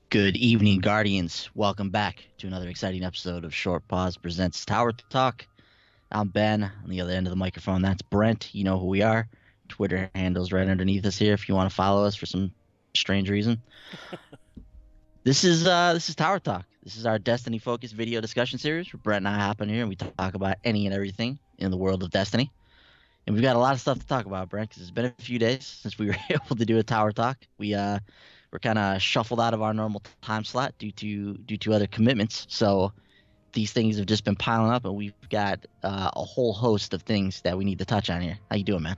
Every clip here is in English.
Good evening, Guardians. Welcome back to another exciting episode of Short Pause Presents Tower Talk. I'm Ben on the other end of the microphone. That's Brent. You know who we are. Twitter handles right underneath us here if you want to follow us for some strange reason. This is Tower Talk. This is our Destiny focused video discussion series where Brent and I hop in here and we talk about any and everything in the world of Destiny. And we've got a lot of stuff to talk about, Brent, because it's been a few days since we were able to do a Tower Talk. We're kind of shuffled out of our normal time slot due to other commitments. So these things have just been piling up, and we've got a whole host of things that we need to touch on here. How you doing, man?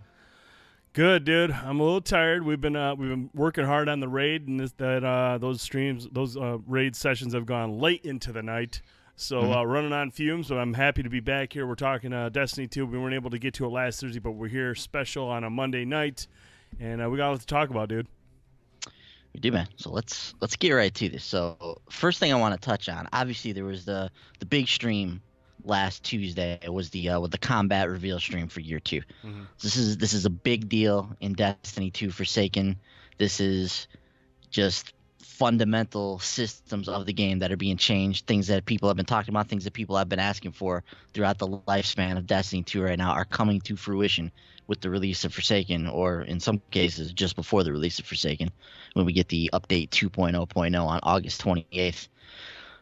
Good, dude. I'm a little tired. We've been working hard on the raid, and those raid sessions have gone late into the night. So running on fumes, but I'm happy to be back here. We're talking Destiny 2. We weren't able to get to it last Thursday, but we're here special on a Monday night, and we got a lot to talk about, dude. We do, man. So let's get right to this. So first thing I want to touch on, obviously there was the big stream last Tuesday. It was the with the combat reveal stream for year 2. This is a big deal in Destiny 2 Forsaken. This is just fundamental systems of the game that are being changed, things that people have been talking about, things that people have been asking for throughout the lifespan of Destiny 2 right now are coming to fruition with the release of Forsaken, or in some cases just before the release of Forsaken, when we get the update 2.0.0 on August 28th.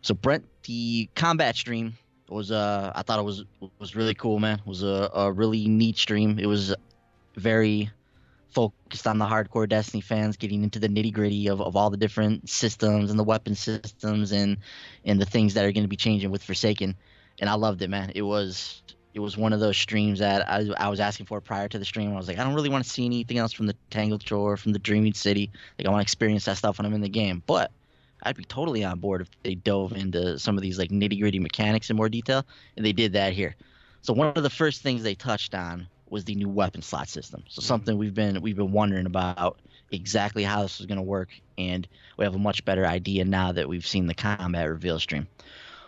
So Brent, the combat stream was I thought it was really cool, man. It was a really neat stream. It was very focused on the hardcore Destiny fans, getting into the nitty gritty of all the different systems and the weapon systems and the things that are going to be changing with Forsaken. And I loved it, man. It was one of those streams that I was asking for prior to the stream. I was like, I don't really want to see anything else from the Tangled Shore, from the Dreaming City. Like, I want to experience that stuff when I'm in the game. But I'd be totally on board if they dove into some of these like nitty gritty mechanics in more detail, and they did that here. So one of the first things they touched on was the new weapon slot system. So something we've been wondering about exactly how this is going to work, and we have a much better idea now that we've seen the combat reveal stream.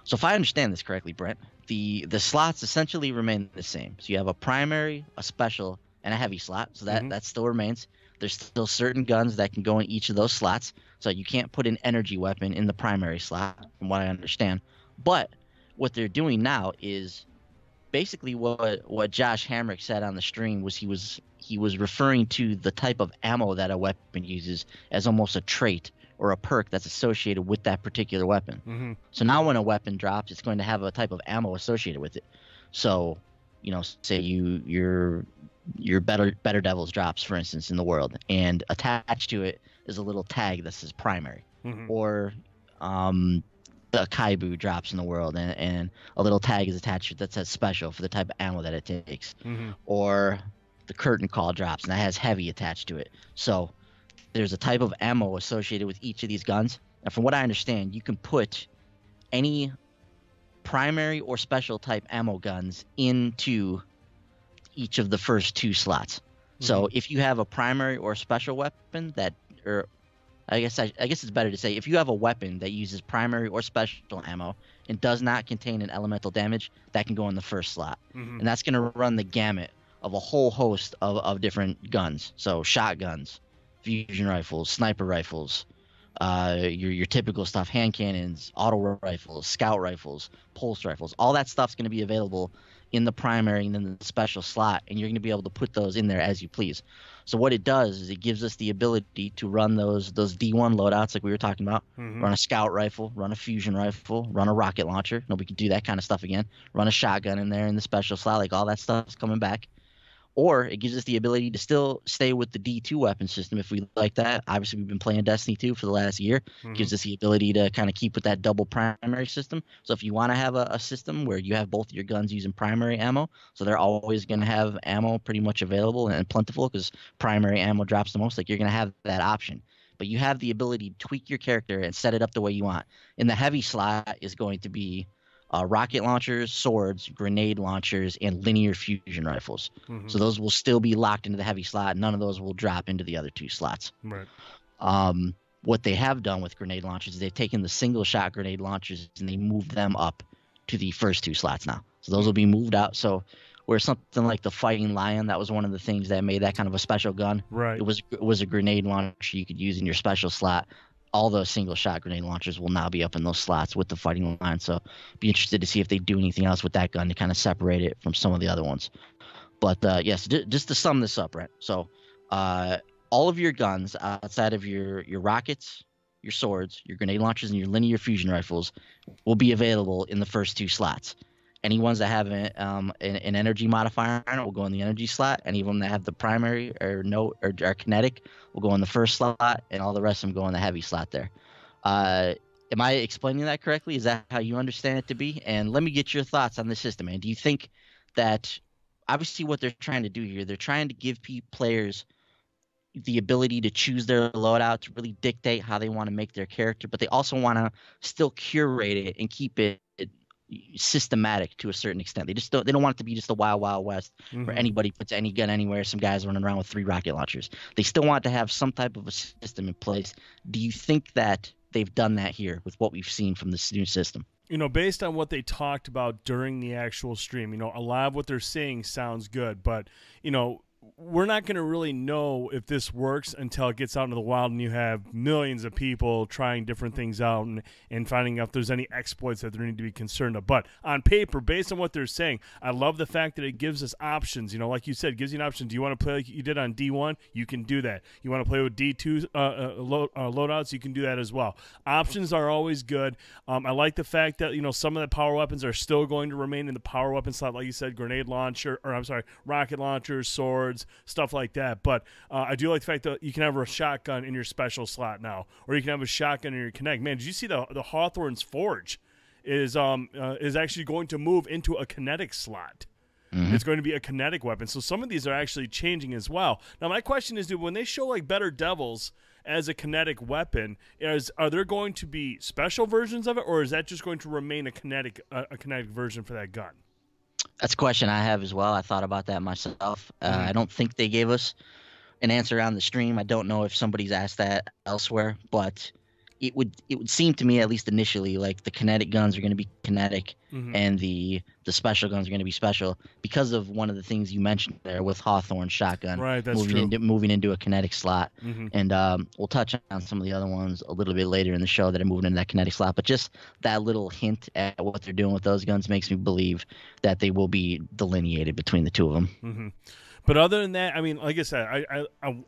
So if I understand this correctly, Brent, the slots essentially remain the same. So you have a primary, a special, and a heavy slot. So that still remains. There's still certain guns that can go in each of those slots. So you can't put an energy weapon in the primary slot, from what I understand. But what they're doing now is basically what Josh Hamrick said on the stream was he was referring to the type of ammo that a weapon uses as almost a trait or a perk that's associated with that particular weapon. So now when a weapon drops, it's going to have a type of ammo associated with it. So, say your Better Devils drops, for instance, in the world, and attached to it is a little tag that says primary, or the Kaibu drops in the world, and a little tag is attached to it that says special for the type of ammo that it takes, or the Curtain Call drops and that has heavy attached to it. So there's a type of ammo associated with each of these guns, and from what I understand, you can put any primary or special type ammo guns into each of the first 2 slots. So if you have a primary or special weapon I guess it's better to say if you have a weapon that uses primary or special ammo and does not contain an elemental damage, that can go in the first slot. And that's going to run the gamut of a whole host of different guns. So shotguns, fusion rifles, sniper rifles, your typical stuff, hand cannons, auto rifles, scout rifles, pulse rifles. All that stuff's going to be available in the primary and then the special slot, and you're going to be able to put those in there as you please. So what it does is it gives us the ability to run those D1 loadouts like we were talking about. Run a scout rifle, run a fusion rifle, run a rocket launcher. Nobody can do that kind of stuff again. Run a shotgun in there in the special slot. Like, all that stuff's coming back. Or it gives us the ability to still stay with the D2 weapon system if we like that. Obviously, we've been playing Destiny 2 for the last year. Gives us the ability to kind of keep with that double primary system. So if you want to have a system where you have both your guns using primary ammo, so they're always going to have ammo pretty much available and plentiful because primary ammo drops the most, like, you're going to have that option. But you have the ability to tweak your character and set it up the way you want. In the heavy slot is going to be rocket launchers, swords, grenade launchers, and linear fusion rifles. So those will still be locked into the heavy slot. None of those will drop into the other 2 slots. Right. What they have done with grenade launchers is they've taken the single shot grenade launchers and they moved them up to the first 2 slots now. So those will be moved out. So where something like the Fighting Lion, that was one of the things that made that kind of a special gun. Right. It was a grenade launcher you could use in your special slot. all those single shot grenade launchers will now be up in those slots with the fighting line. So be interested to see if they do anything else with that gun to kind of separate it from some of the other ones. But yes, just to sum this up, right? So all of your guns outside of your rockets, your swords, your grenade launchers, and your linear fusion rifles will be available in the first 2 slots. Any ones that have an energy modifier on it will go in the energy slot. Any of them that have the primary or no or are kinetic will go in the first slot, and all the rest of them go in the heavy slot there. Am I explaining that correctly? Is that how you understand it to be? And let me get your thoughts on the system, man. Do you think that obviously what they're trying to do here, they're trying to give players the ability to choose their loadout, to really dictate how they want to make their character, but they also want to still curate it and keep it systematic to a certain extent. They don't want it to be just a wild west where anybody puts any gun anywhere, some guys running around with 3 rocket launchers. They still want to have some type of a system in place. Do you think that they've done that here with what we've seen from this new system? Based on what they talked about during the actual stream, a lot of what they're saying sounds good, but we're not going to really know if this works until it gets out into the wild and you have millions of people trying different things out and finding out if there's any exploits that they need to be concerned of. But on paper, based on what they're saying, I love the fact that it gives us options. Like you said, it gives you an option. Do you want to play like you did on D1? You can do that. You want to play with D2 loadouts? You can do that as well. Options are always good. I like the fact that, some of the power weapons are still going to remain in the power weapon slot, like you said, rocket launchers, swords, stuff like that. But I do like the fact that you can have a shotgun in your special slot now, or you can have a shotgun in your kinetic. Man, did you see the Hawthorne's Forge is actually going to move into a kinetic slot? It's going to be a kinetic weapon. So some of these are actually changing as well. Now my question is, when they show like Better Devils as a kinetic weapon, are there going to be special versions of it, or is that just going to remain a kinetic version for that gun? That's a question I have as well. I thought about that myself. I don't think they gave us an answer on the stream. I don't know if somebody's asked that elsewhere, but it would seem to me, at least initially, like the kinetic guns are going to be kinetic and the special guns are going to be special because of one of the things you mentioned there with Hawthorne shotgun. Right, that's true. Moving into a kinetic slot. And we'll touch on some of the other ones a little bit later in the show that are moving into that kinetic slot. But just that little hint at what they're doing with those guns makes me believe that they will be delineated between the two of them. But other than that, I mean, like I said,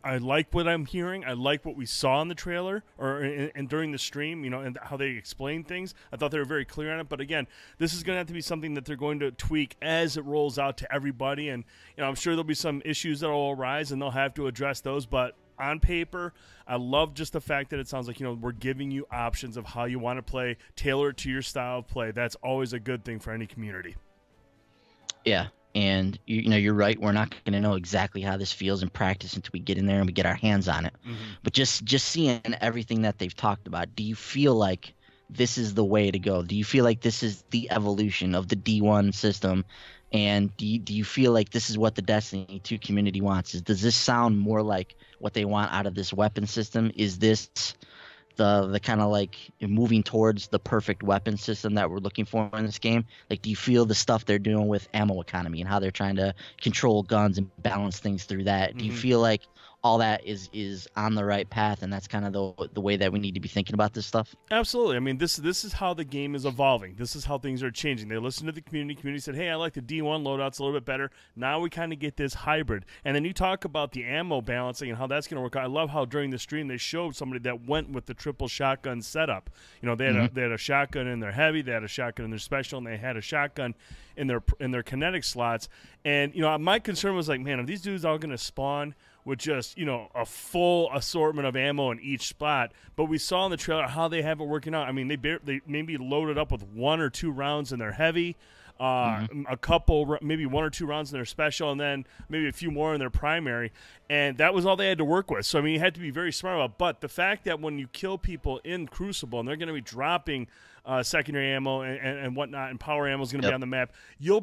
I like what I'm hearing. I like what we saw in the trailer and during the stream, and how they explained things. I thought they were very clear on it. But again, this is going to have to be something that they're going to tweak as it rolls out to everybody. And I'm sure there'll be some issues that will arise, and they'll have to address those. But on paper, I love just the fact that it sounds like we're giving you options of how you want to play, tailored to your style of play. That's always a good thing for any community. Yeah. And you're right. We're not going to know exactly how this feels in practice until we get in there and we get our hands on it. But just seeing everything that they've talked about, do you feel like this is the way to go? Do you feel like this is the evolution of the D1 system? And do you feel like this is what the Destiny 2 community wants? Does this sound more like what they want out of this weapon system? Is this the kind of like moving towards the perfect weapon system that we're looking for in this game? Like, do you feel the stuff they're doing with ammo economy and how they're trying to control guns and balance things through that? Do you feel like all that is on the right path, and that's kind of the way that we need to be thinking about this stuff? Absolutely. I mean, this is how the game is evolving. This is how things are changing. They listened to the community. Community said, hey, I like the D1 loadouts a little bit better. Now we kind of get this hybrid. And then you talk about the ammo balancing and how that's going to work out. I love how during the stream they showed somebody that went with the triple shotgun setup. They had a shotgun in their heavy, they had a shotgun in their special, and they had a shotgun in their kinetic slots. And my concern was like, man, are these dudes all going to spawn with just, a full assortment of ammo in each spot? But we saw in the trailer how they have it working out. I mean, they maybe loaded up with 1 or 2 rounds in their heavy, a couple, maybe 1 or 2 rounds in their special, and then maybe a few more in their primary. And that was all they had to work with. So, I mean, you had to be very smart about it. But the fact that when you kill people in Crucible and they're going to be dropping secondary ammo and whatnot, and power ammo is going to be on the map, you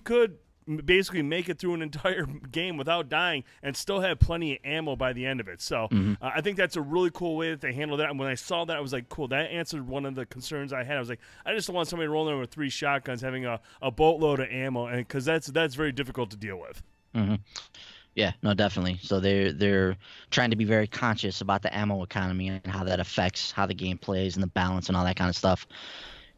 could basically make it through an entire game without dying and still have plenty of ammo by the end of it. So I think that's a really cool way that they handle that. And when I saw that, I was like, cool, that answered one of the concerns I had. I was like, I just don't want somebody rolling in with 3 shotguns having a boatload of ammo, and because that's very difficult to deal with. Yeah, no, definitely. So they're trying to be very conscious about the ammo economy and how that affects how the game plays and the balance and all that kind of stuff.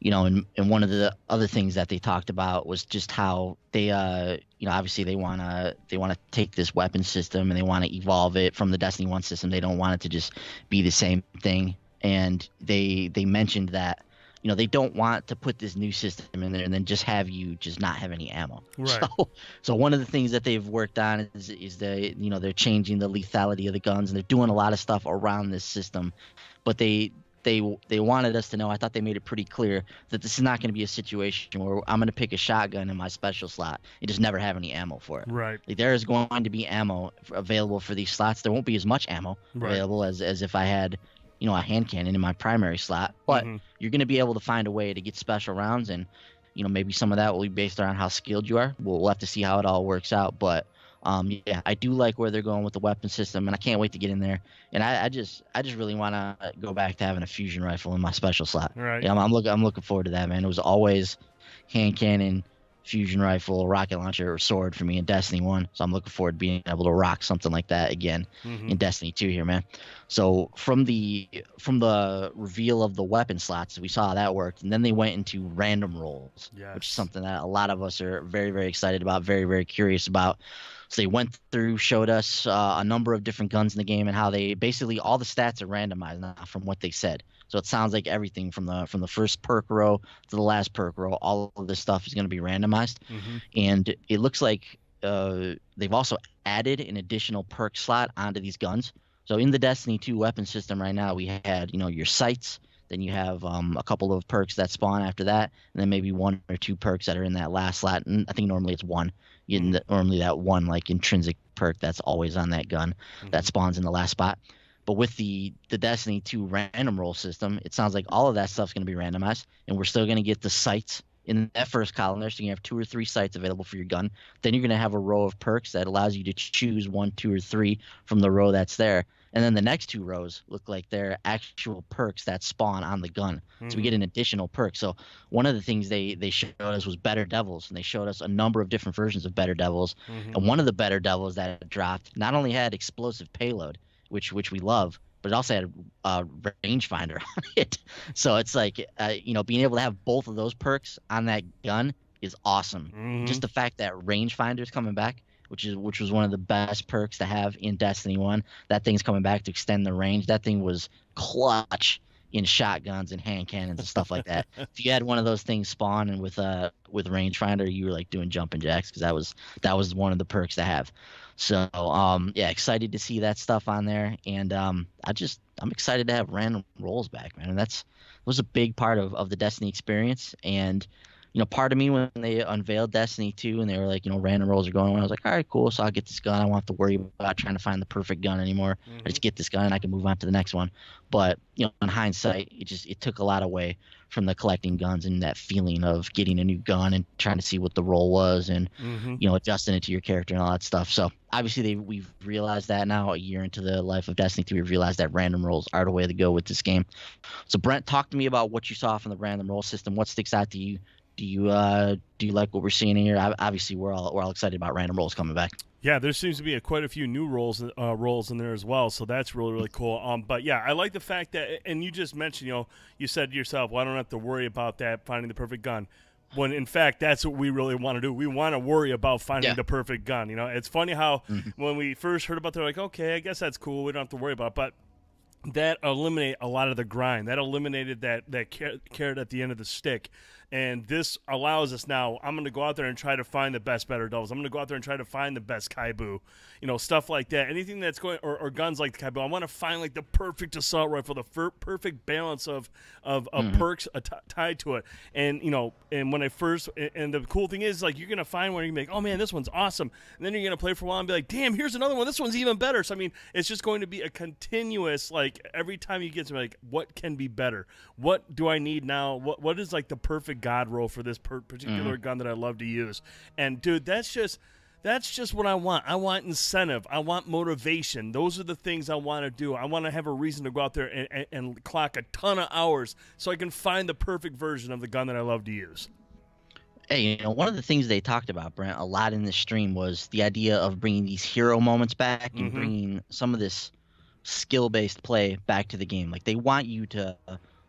And one of the other things that they talked about was just how they obviously they want to take this weapon system and they want to evolve it from the Destiny 1 system. They don't want it to just be the same thing. And they mentioned that they don't want to put this new system in there and then just have you just not have any ammo. Right. So one of the things that they've worked on is they're changing the lethality of the guns and they're doing a lot of stuff around this system, but they wanted us to know. I thought they made it pretty clear that this is not going to be a situation where I'm going to pick a shotgun in my special slot and just never have any ammo for it. Right. Like, there is going to be ammo available for these slots. There won't be as much ammo available as if I had a hand cannon in my primary slot, but you're going to be able to find a way to get special rounds, and maybe some of that will be based around how skilled you are. We'll have to see how it all works out, but yeah, I do like where they're going with the weapon system, and I can't wait to get in there. And I just really want to go back to having a fusion rifle in my special slot. Right. Yeah, I'm looking forward to that, man. It was always hand cannon, fusion rifle, rocket launcher, or sword for me in Destiny 1. So I'm looking forward to being able to rock something like that again in Destiny 2 here, man. So from the reveal of the weapon slots, we saw how that worked, and then they went into random rolls, which is something that a lot of us are very, very excited about, very, very curious about. So they went through, showed us a number of different guns in the game and how they basically all the stats are randomized now from what they said. So it sounds like everything from the first perk row to the last perk row, all of this stuff is going to be randomized. And it looks like they've also added an additional perk slot onto these guns. So in the Destiny 2 weapon system right now, we had your sights. Then you have a couple of perks that spawn after that, and then maybe one or two perks that are in that last slot. And I think normally it's one. Normally that one like intrinsic perk that's always on that gun that spawns in the last spot. But with the Destiny 2 random roll system, it sounds like all of that stuff's going to be randomized, and we're still going to get the sights in that first column there. So you have 2 or 3 sights available for your gun. Then you're going to have a row of perks that allows you to choose 1, 2, or 3 from the row that's there. And then the next 2 rows look like they're actual perks that spawn on the gun. So we get an additional perk. So one of the things they showed us was Better Devils, and they showed us a number of different versions of Better Devils. And one of the Better Devils that dropped not only had explosive payload, which we love, but it also had a rangefinder on it. So it's like, being able to have both of those perks on that gun is awesome. Just the fact that rangefinder is coming back, which was one of the best perks to have in Destiny 1. That thing's coming back to extend the range. That thing was clutch in shotguns and hand cannons and stuff like that. If you had one of those things spawn and with rangefinder, you were like doing jumping jacks, because that was one of the perks to have. So yeah, excited to see that stuff on there, and I'm excited to have random rolls back, man. And that was a big part of the Destiny experience. And part of me, when they unveiled Destiny 2 and they were like, random rolls are going on, I was like, all right, cool. So I'll get this gun. I won't have to worry about trying to find the perfect gun anymore. I just get this gun and I can move on to the next one. But, in hindsight, it took a lot away from the collecting guns and that feeling of getting a new gun and trying to see what the role was and, adjusting it to your character and all that stuff. So obviously we've realized that now, a year into the life of Destiny 2, we've realized that random rolls are the way to go with this game. So Brent, talk to me about what you saw from the random roll system. What sticks out to you? Do you like what we're seeing here? Obviously, we're all excited about random rolls coming back. Yeah, there seems to be quite a few new roles in there as well, so that's really, really cool. But yeah, I like the fact that, and you just mentioned, you said to yourself, well, I don't have to worry about that, finding the perfect gun. When in fact, that's what we really want to do. We want to worry about finding the perfect gun. It's funny how when we first heard about it, they're like, okay, I guess that's cool. We don't have to worry about it. But that eliminated a lot of the grind. That eliminated that carrot at the end of the stick. And this allows us now, I'm going to go out there and try to find the best Better Devils. I'm going to go out there and try to find the best Kaibu, stuff like that. Anything that's going, or guns like the Kaibu. I want to find like the perfect assault rifle, the perfect balance of perks tied to it. And, and when I first, and the cool thing is, like, you're going to find one and you're going to be like, oh man, this one's awesome. And then you're going to play for a while and be like, damn, here's another one. This one's even better. So, I mean, it's just going to be a continuous, like, every time you get to, like, what can be better? What do I need now? What is like the perfect god roll for this particular gun that I love to use? And dude, that's just what I want. I want incentive. I want motivation. Those are the things I want to do. I want to have a reason to go out there and clock a ton of hours so I can find the perfect version of the gun that I love to use. Hey, one of the things they talked about, Brent, a lot in this stream was the idea of bringing these hero moments back and Mm-hmm. bringing some of this skill-based play back to the game. Like they want you to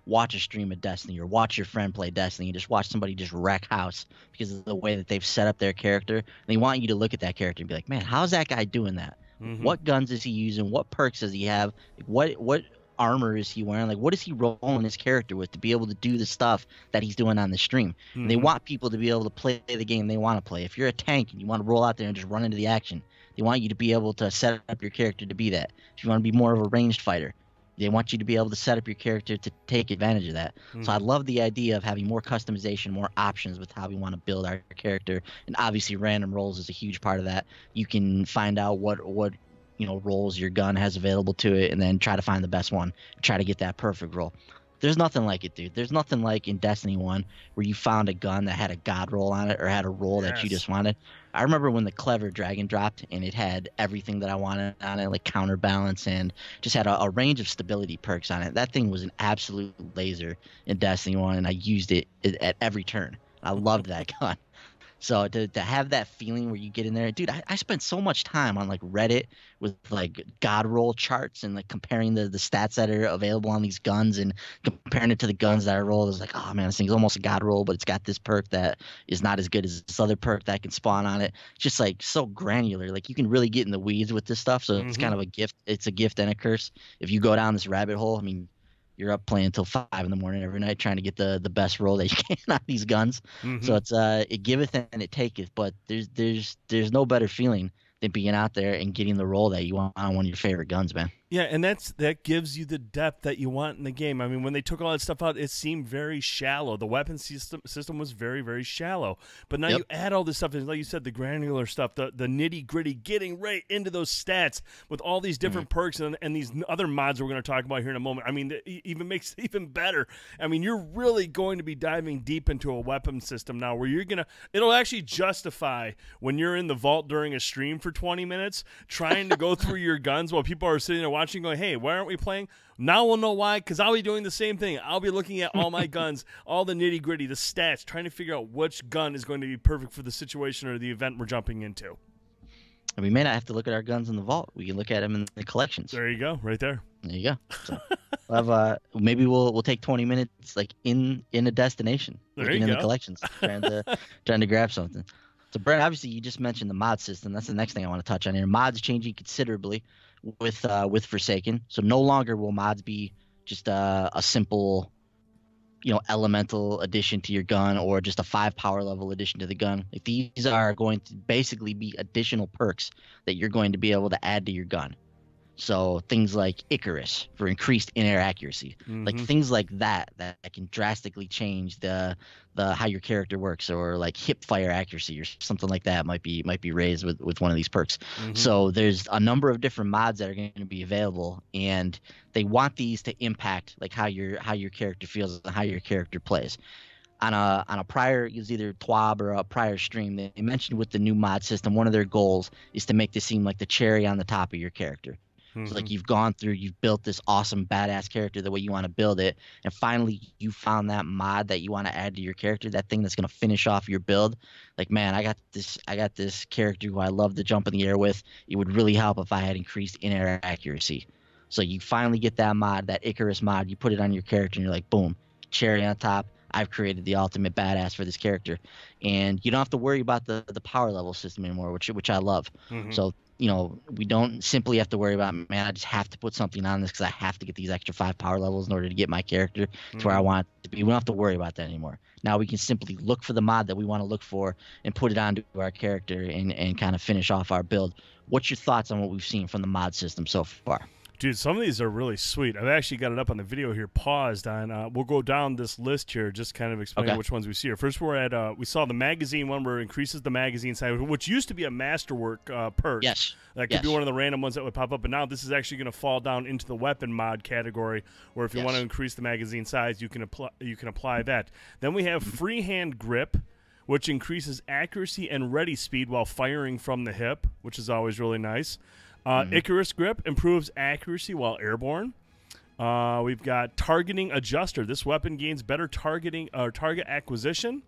watch a stream of Destiny or watch your friend play Destiny and just watch somebody just wreck house because of the way that they've set up their character. And they want you to look at that character and be like, man, how's that guy doing that? Mm-hmm. What guns is he using? What perks does he have? What armor is he wearing? Like what is he rolling his character with to be able to do the stuff that he's doing on the stream? And they Mm-hmm. want people to be able to play the game they want to play. If you're a tank and you want to roll out there and just run into the action, they want you to be able to set up your character to be that. If you want to be more of a ranged fighter, they want you to be able to set up your character to take advantage of that. So I Mm-hmm. love the idea of having more customization, more options with how we want to build our character. And obviously random rolls is a huge part of that. You can find out what roles your gun has available to it and then try to find the best one. Try to get that perfect roll. There's nothing like it, dude. There's nothing like in Destiny 1 where you found a gun that had a god roll on it or had a roll that you Yes. just wanted. I remember when the Clever Dragon dropped and it had everything that I wanted on it, like counterbalance and just had a range of stability perks on it. That thing was an absolute laser in Destiny 1, and I used it at every turn. I loved that gun. So to have that feeling where you get in there, dude, I spent so much time on like Reddit with like god roll charts and like comparing the stats that are available on these guns and comparing it to the guns that I rolled. I was like, oh man, this thing's almost a god roll, but it's got this perk that is not as good as this other perk that can spawn on it. It's just like so granular. Like you can really get in the weeds with this stuff. So it's Mm-hmm. kind of a gift. It's a gift and a curse. If you go down this rabbit hole, I mean, you're up playing until 5 in the morning every night trying to get the best roll that you can on these guns. So Mm-hmm. it's it giveth and it taketh, but there's no better feeling than being out there and getting the roll that you want on one of your favorite guns, man. Yeah, and that gives you the depth that you want in the game. I mean, when they took all that stuff out, it seemed very shallow. The weapon system was very, very shallow. But now Yep. you add all this stuff, and like you said, the granular stuff, the nitty gritty, getting right into those stats with all these different perks and these other mods we're going to talk about here in a moment. I mean, it even makes it even better. I mean, you're really going to be diving deep into a weapon system now, where it'll actually justify when you're in the vault during a stream for 20 minutes trying to go through your guns while people are sitting there watching going, hey, why aren't we playing? Now we'll know why, because I'll be doing the same thing. I'll be looking at all my guns, all the nitty gritty, the stats, trying to figure out which gun is going to be perfect for the situation or the event we're jumping into. And we may not have to look at our guns in the vault. We can look at them in the collections. There you go, right there. There you go. So maybe we'll take 20 minutes like in a destination, There looking you in go. the collections, trying to grab something. So Brent, obviously you just mentioned the mod system. That's the next thing I want to touch on here. Mods changing considerably with Forsaken. So no longer will mods be just a simple, elemental addition to your gun or just a 5 power level addition to the gun. Like these are going to basically be additional perks that you're going to be able to add to your gun. So things like Icarus for increased in-air accuracy, like Mhm. things like that can drastically change the how your character works, or like hip fire accuracy or something like that might be raised with one of these perks. Mhm. So there's a number of different mods that are going to be available, and they want these to impact like how your character feels and how your character plays. On a prior, it was either TWAB or a prior stream, they mentioned with the new mod system, one of their goals is to make this seem like the cherry on the top of your character. So like Mhm. you've gone through, you've built this awesome badass character the way you want to build it, and finally you found that mod that you want to add to your character, that thing that's gonna finish off your build. Like, man, I got this character who I love to jump in the air with. It would really help if I had increased in-air accuracy. So you finally get that mod, that Icarus mod, you put it on your character, and you're like, boom, cherry on top. I've created the ultimate badass for this character, and you don't have to worry about the power level system anymore, which I love. Mhm. So we don't simply have to worry about, man, I just have to put something on this because I have to get these extra 5 power levels in order to get my character to where I Mhm. want it to be. We don't have to worry about that anymore. Now we can simply look for the mod that we want to look for and put it onto our character and kind of finish off our build. What's your thoughts on what we've seen from the mod system so far? Dude, some of these are really sweet. I've actually got it up on the video here, paused on. We'll go down this list here, just kind of explaining Okay. which ones we see here. First, we're at we saw the magazine one where it increases the magazine size, which used to be a masterwork perk. Yes. That could be Yes. one of the random ones that would pop up, but now this is actually going to fall down into the weapon mod category, where if you Yes. want to increase the magazine size, you can apply that. Then we have freehand grip, which increases accuracy and ready speed while firing from the hip, which is always really nice. Icarus grip improves accuracy while airborne. We've got targeting adjuster. This weapon gains better target acquisition.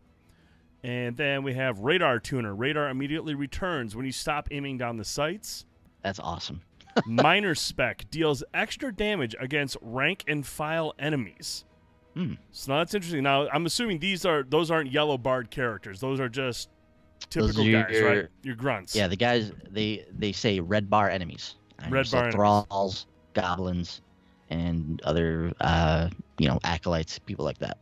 And then we have Radar Tuner. Radar immediately returns when you stop aiming down the sights. That's awesome. Minor Spec deals extra damage against rank and file enemies. So now that's interesting. Now I'm assuming those aren't yellow barred characters. Those are just typical guys, right? Your grunts. Yeah, the guys they say red bar enemies. Red bar enemies. Thralls, goblins, and other acolytes, people like that.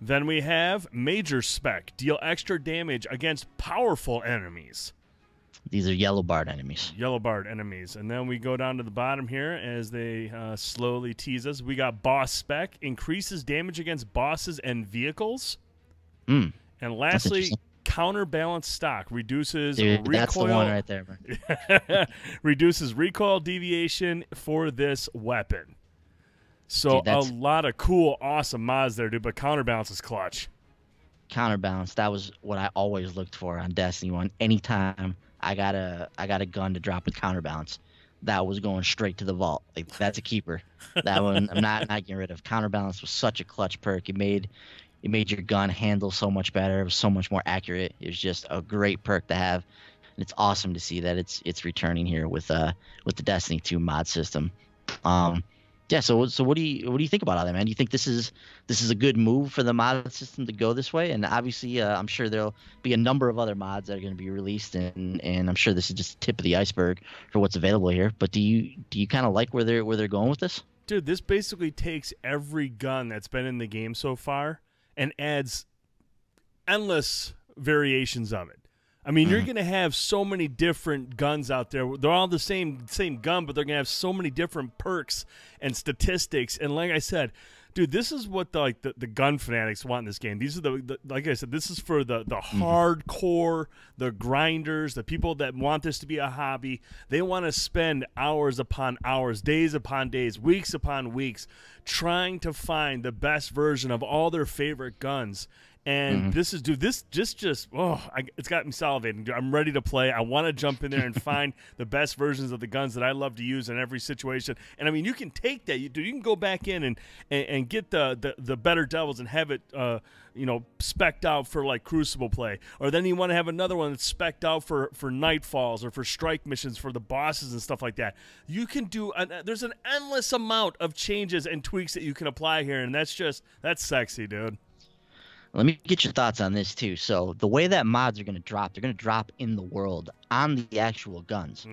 Then we have Major Spec. Deal extra damage against powerful enemies. These are yellow barred enemies. Yellow barred enemies. And then we go down to the bottom here as they slowly tease us. We got Boss Spec. Increases damage against bosses and vehicles. And lastly, Counterbalance Stock. Reduces recoil. That's the one right there, man. Reduces recoil deviation for this weapon. So a lot of cool, awesome mods there, dude. But Counterbalance is clutch. Counterbalance. That was what I always looked for on Destiny 1. Anytime I got a gun to drop with Counterbalance, that was going straight to the vault. Like, that's a keeper. That one I'm not getting rid of. Counterbalance was such a clutch perk. It made your gun handle so much better. It was so much more accurate. It was just a great perk to have. And it's awesome to see that it's returning here with the Destiny 2 mod system. Yeah, so what do you think about all that, man? Do you think this is a good move for the mod system to go this way? And obviously, I'm sure there'll be a number of other mods that are going to be released, and I'm sure this is just the tip of the iceberg for what's available here. But do you kind of like where they're going with this? Dude, this basically takes every gun that's been in the game so far and adds endless variations of it. I mean, you're going to have so many different guns out there. They're all the same gun, but they're going to have so many different perks and statistics. And like I said, dude, this is what the gun fanatics want in this game. These are like I said, this is for the hardcore, the grinders, the people that want this to be a hobby. They want to spend hours upon hours, days upon days, weeks upon weeks, trying to find the best version of all their favorite guns. And this is, dude, this just it's got me salivating. Dude, I'm ready to play. I want to jump in there and find the best versions of the guns that I love to use in every situation. And I mean, you can take that. You can go back in and get the better devils and have it, spec'd out for like Crucible play. Or then you want to have another one that's spec'd out for Nightfalls or for strike missions for the bosses and stuff like that. You can do, there's an endless amount of changes and tweaks that you can apply here. And that's sexy, dude. Let me get your thoughts on this too. So the way that mods are going to drop, they're going to drop in the world on the actual guns.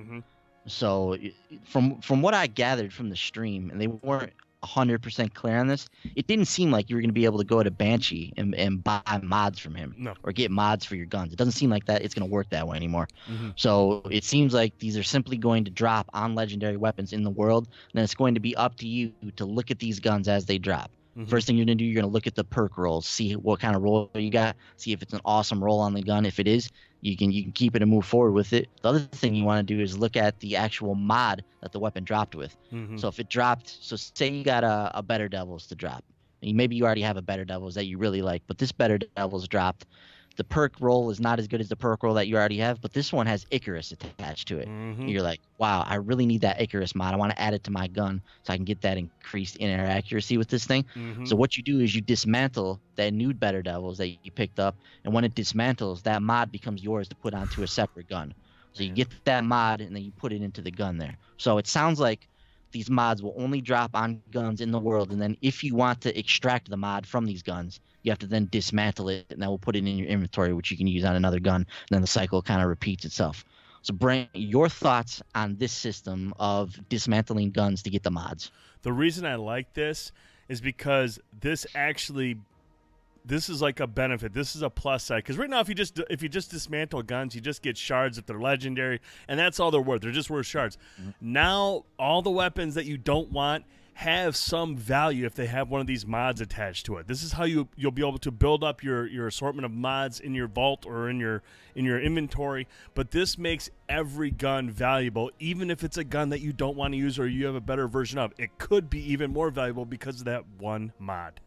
So from what I gathered from the stream, and they weren't 100% clear on this, it didn't seem like you were going to be able to go to Banshee and buy mods from him or get mods for your guns. It doesn't seem like that it's going to work that way anymore. So it seems like these are simply going to drop on legendary weapons in the world, and then it's going to be up to you to look at these guns as they drop. First thing you're going to do, you're going to look at the perk rolls, see what kind of roll you got, see if it's an awesome roll on the gun. If it is, you can keep it and move forward with it. The other thing you want to do is look at the actual mod that the weapon dropped with. So if it dropped, so say you got a Better Devils to drop. Maybe you already have a Better Devils that you really like, but this Better Devils dropped. The perk roll is not as good as the perk roll that you already have, but this one has Icarus attached to it. You're like, wow, I really need that Icarus mod. I want to add it to my gun so I can get that increased in-air accuracy with this thing. So what you do is you dismantle that new Better Devils that you picked up, and when it dismantles, that mod becomes yours to put onto a separate gun. So you get that mod, and then you put it into the gun there. So it sounds like these mods will only drop on guns in the world, and then if you want to extract the mod from these guns, you have to then dismantle it, and that will put it in your inventory, which you can use on another gun, and then the cycle kind of repeats itself. So bring your thoughts on this system of dismantling guns to get the mods. The reason I like this is because this is like a benefit. This is a plus side, because right now if you just dismantle guns, you just get shards if they're legendary, and that's all they're worth. They're just worth shards. Now all the weapons that you don't want have some value if they have one of these mods attached to it. This is how you'll be able to build up your assortment of mods in your vault or in your inventory. But this makes every gun valuable, even if it's a gun that you don't want to use or you have a better version of. It could be even more valuable because of that one mod.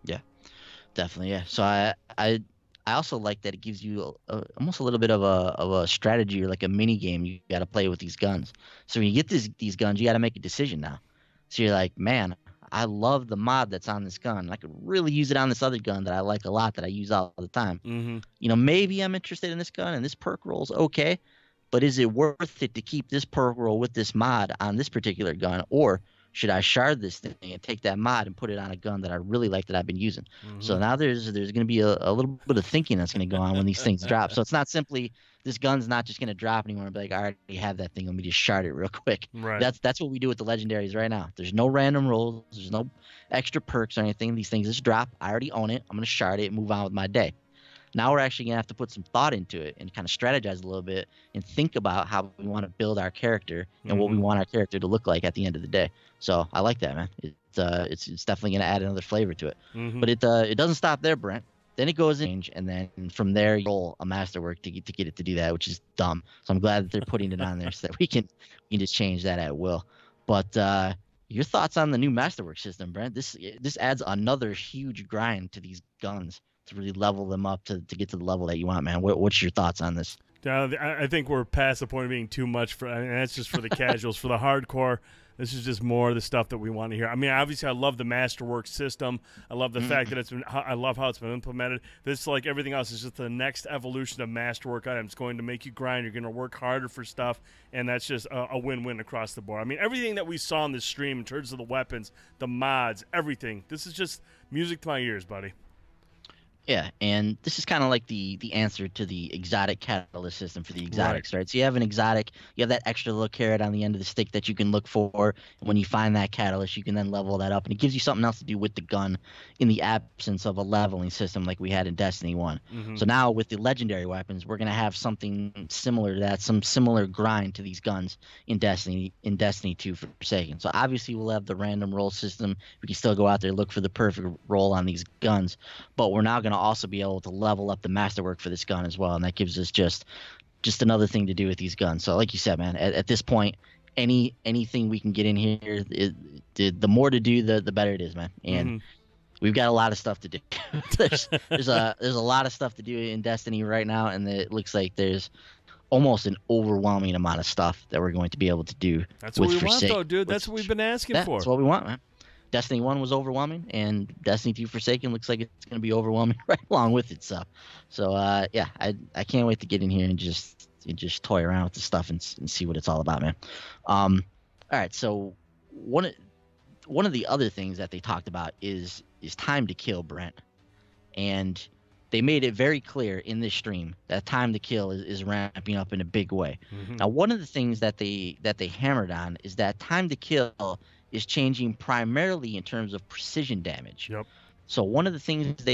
Yeah, definitely. Yeah. So I also like that it gives you almost a little bit of a strategy or like a mini game you got to play with these guns. So when you get these guns, you got to make a decision now. So you're like, man, I love the mod that's on this gun. I could really use it on this other gun that I like a lot that I use all the time. Maybe I'm interested in this gun and this perk roll's okay, but is it worth it to keep this perk roll with this mod on this particular gun, or should I shard this thing and take that mod and put it on a gun that I really like that I've been using? So now there's going to be a little bit of thinking that's going to go on when these things drop. So it's not simply this gun's not just going to drop anymore and be like, I already have that thing. Let me just shard it real quick. Right. That's what we do with the legendaries right now. There's no random rolls. There's no extra perks or anything. These things just drop. I already own it. I'm going to shard it and move on with my day. Now we're actually going to have to put some thought into it and kind of strategize a little bit and think about how we want to build our character and what we want our character to look like at the end of the day. So I like that, man. It's definitely going to add another flavor to it. But it doesn't stop there, Brent. Then it goes in, and then from there you roll a masterwork to get it to do that, which is dumb. So I'm glad that they're putting it on there so that we can just change that at will. But your thoughts on the new masterwork system, Brent? This adds another huge grind to these guns to really level them up to get to the level that you want, man. What's your thoughts on this? I think we're past the point of being too much and that's just for the casuals. For the hardcore, this is just more of the stuff that we want to hear. I mean, obviously, I love the masterwork system. I love the fact that I love how it's been implemented. This, like everything else, is just the next evolution of masterwork items. It's going to make you grind. You're going to work harder for stuff, and that's just a win-win across the board. I mean, everything that we saw in this stream in terms of the weapons, the mods, everything. This is just music to my ears, buddy. Yeah, and this is kind of like the answer to the exotic catalyst system for the exotics, right? So you have an exotic, you have that extra little carrot on the end of the stick that you can look for, and when you find that catalyst, you can then level that up, and it gives you something else to do with the gun in the absence of a leveling system like we had in Destiny 1. So now with the legendary weapons, we're going to have something similar to that, some similar grind to these guns in Destiny 2 for Forsaken. So obviously we'll have the random roll system. We can still go out there, look for the perfect roll on these guns, but we're now going to also be able to level up the masterwork for this gun as well, and that gives us just another thing to do with these guns. So like you said, man, at this point, anything we can get in here, the more to do, the better it is, man. And we've got a lot of stuff to do. there's a lot of stuff to do in Destiny right now, and it looks like there's almost an overwhelming amount of stuff that we're going to be able to do. That's what we want, though, dude. That's what we've been asking for. That's what we want, man. Destiny 1 was overwhelming, and Destiny 2 Forsaken looks like it's going to be overwhelming right along with it. So yeah, I can't wait to get in here and just toy around with the stuff and see what it's all about, man. All right, so one of the other things that they talked about is time to kill, Brent, and they made it very clear in this stream that time to kill is ramping up in a big way. Now, one of the things that they hammered on is that time to kill is changing primarily in terms of precision damage. Yep. So one of the things that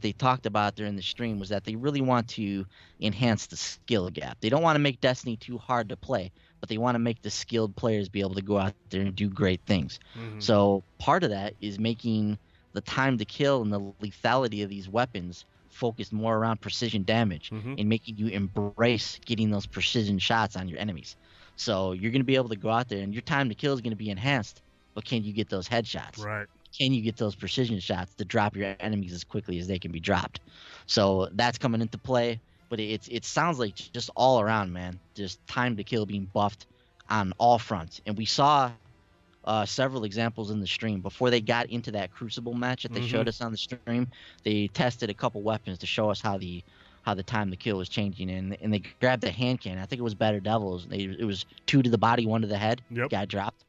they talked about during the stream was that they really want to enhance the skill gap. They don't want to make Destiny too hard to play, but they want to make the skilled players be able to go out there and do great things. So part of that is making the time to kill and the lethality of these weapons focused more around precision damage and making you embrace getting those precision shots on your enemies. So you're going to be able to go out there and your time to kill is going to be enhanced, but can you get those headshots? Right. Can you get those precision shots to drop your enemies as quickly as they can be dropped? So that's coming into play, but it sounds like just all around, man, just time to kill being buffed on all fronts. And we saw several examples in the stream before they got into that Crucible match that they showed us on the stream. They tested a couple weapons to show us how the time to kill was changing, and they grabbed the hand cannon. I think it was Better Devils. It was 2 to the body, 1 to the head. Yep. Guy dropped.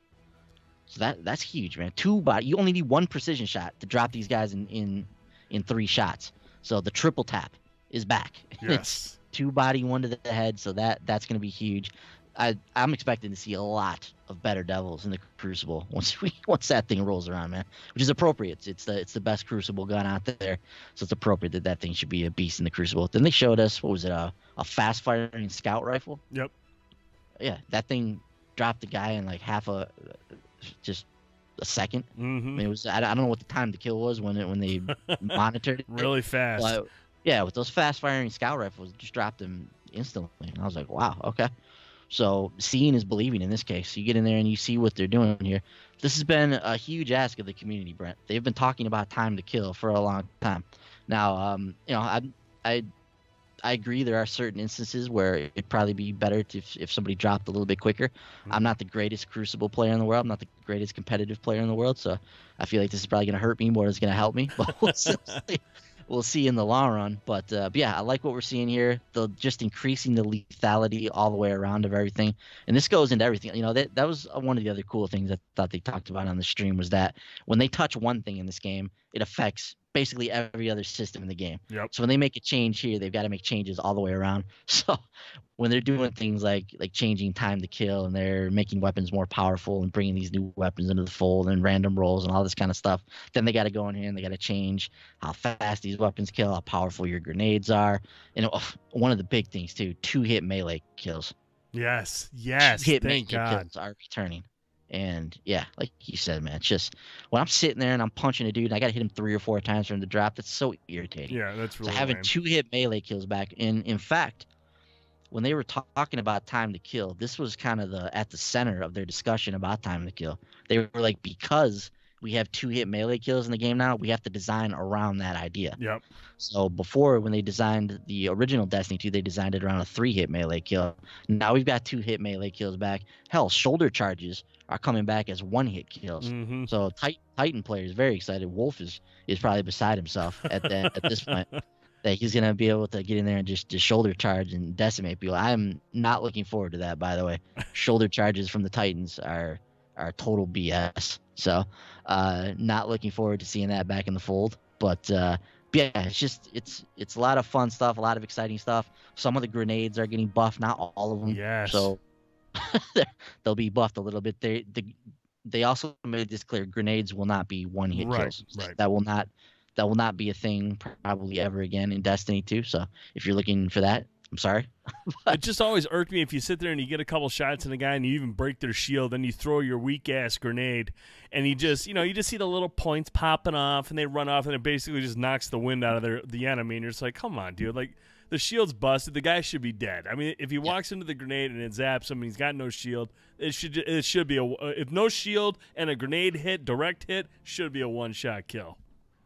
So that's huge, man. 2 body. You only need 1 precision shot to drop these guys in 3 shots. So the triple tap is back. Yes. It's 2 body, 1 to the head. So that's going to be huge. I'm expecting to see a lot of Better Devils in the Crucible once that thing rolls around, man. Which is appropriate. It's the best Crucible gun out there, so it's appropriate that thing should be a beast in the Crucible. Then they showed us, what was it, a fast firing scout rifle? Yep. Yeah, that thing dropped the guy in like just a second. I mean, it was I don't know what the time to kill was when they monitored it. Really fast. But, yeah, with those fast firing scout rifles, it just dropped them instantly, and I was like, wow, okay. So seeing is believing in this case. You get in there and you see what they're doing here. This has been a huge ask of the community, Brent. They've been talking about time to kill for a long time. Now, I agree. There are certain instances where it'd probably be better if somebody dropped a little bit quicker. I'm not the greatest Crucible player in the world. I'm not the greatest competitive player in the world. So I feel like this is probably going to hurt me more than it's going to help me. But we'll see in the long run. But yeah, I like what we're seeing here. Just increasing the lethality all the way around of everything. And this goes into everything. You know, that was one of the other cool things I thought they talked about on the stream was that when they touch one thing in this game, it affects basically every other system in the game. Yep. So when they make a change here, they've got to make changes all the way around. So when they're doing things like changing time to kill and they're making weapons more powerful and bringing these new weapons into the fold and random rolls and all this kind of stuff, then they got to go in here and they got to change how fast these weapons kill, how powerful your grenades are. And one of the big things too, 2-hit melee kills. Yes. 2-hit melee Thank God. kills are returning. And yeah, like you said, man, it's just when I'm sitting there and I'm punching a dude and I got to hit him 3 or 4 times for him to drop, that's so irritating. Yeah, that's really so having lame. 2-hit melee kills back. And in fact, when they were talking about time to kill, this was kind of at the center of their discussion about time to kill. They were like, because we have 2-hit melee kills in the game now, we have to design around that idea. Yep. So before, when they designed the original Destiny 2, they designed it around a 3-hit melee kill. Now we've got 2-hit melee kills back. Hell, shoulder charges are coming back as 1-hit kills. Mm-hmm. So Titan player is very excited. Wolf is probably beside himself at this point. That he's gonna be able to get in there and just shoulder charge and decimate people. I'm not looking forward to that, by the way. Shoulder charges from the Titans are total BS. So not looking forward to seeing that back in the fold. But yeah, it's a lot of fun stuff, a lot of exciting stuff. Some of the grenades are getting buffed, not all of them. Yes. So they'll be buffed a little bit. They also made this clear: grenades will not be 1-hit kills. Right. That will not be a thing probably ever again in Destiny 2. So if you're looking for that, I'm sorry. It just always irked me if you sit there and you get a couple shots in a guy and you even break their shield, then you throw your weak ass grenade and you just see the little points popping off and they run off and it basically just knocks the wind out of the enemy and you're just like, come on, dude, like the shield's busted, the guy should be dead. I mean, if he walks into the grenade and it zaps him and he's got no shield, it should be if no shield and a grenade hit, direct hit, should be a one-shot kill.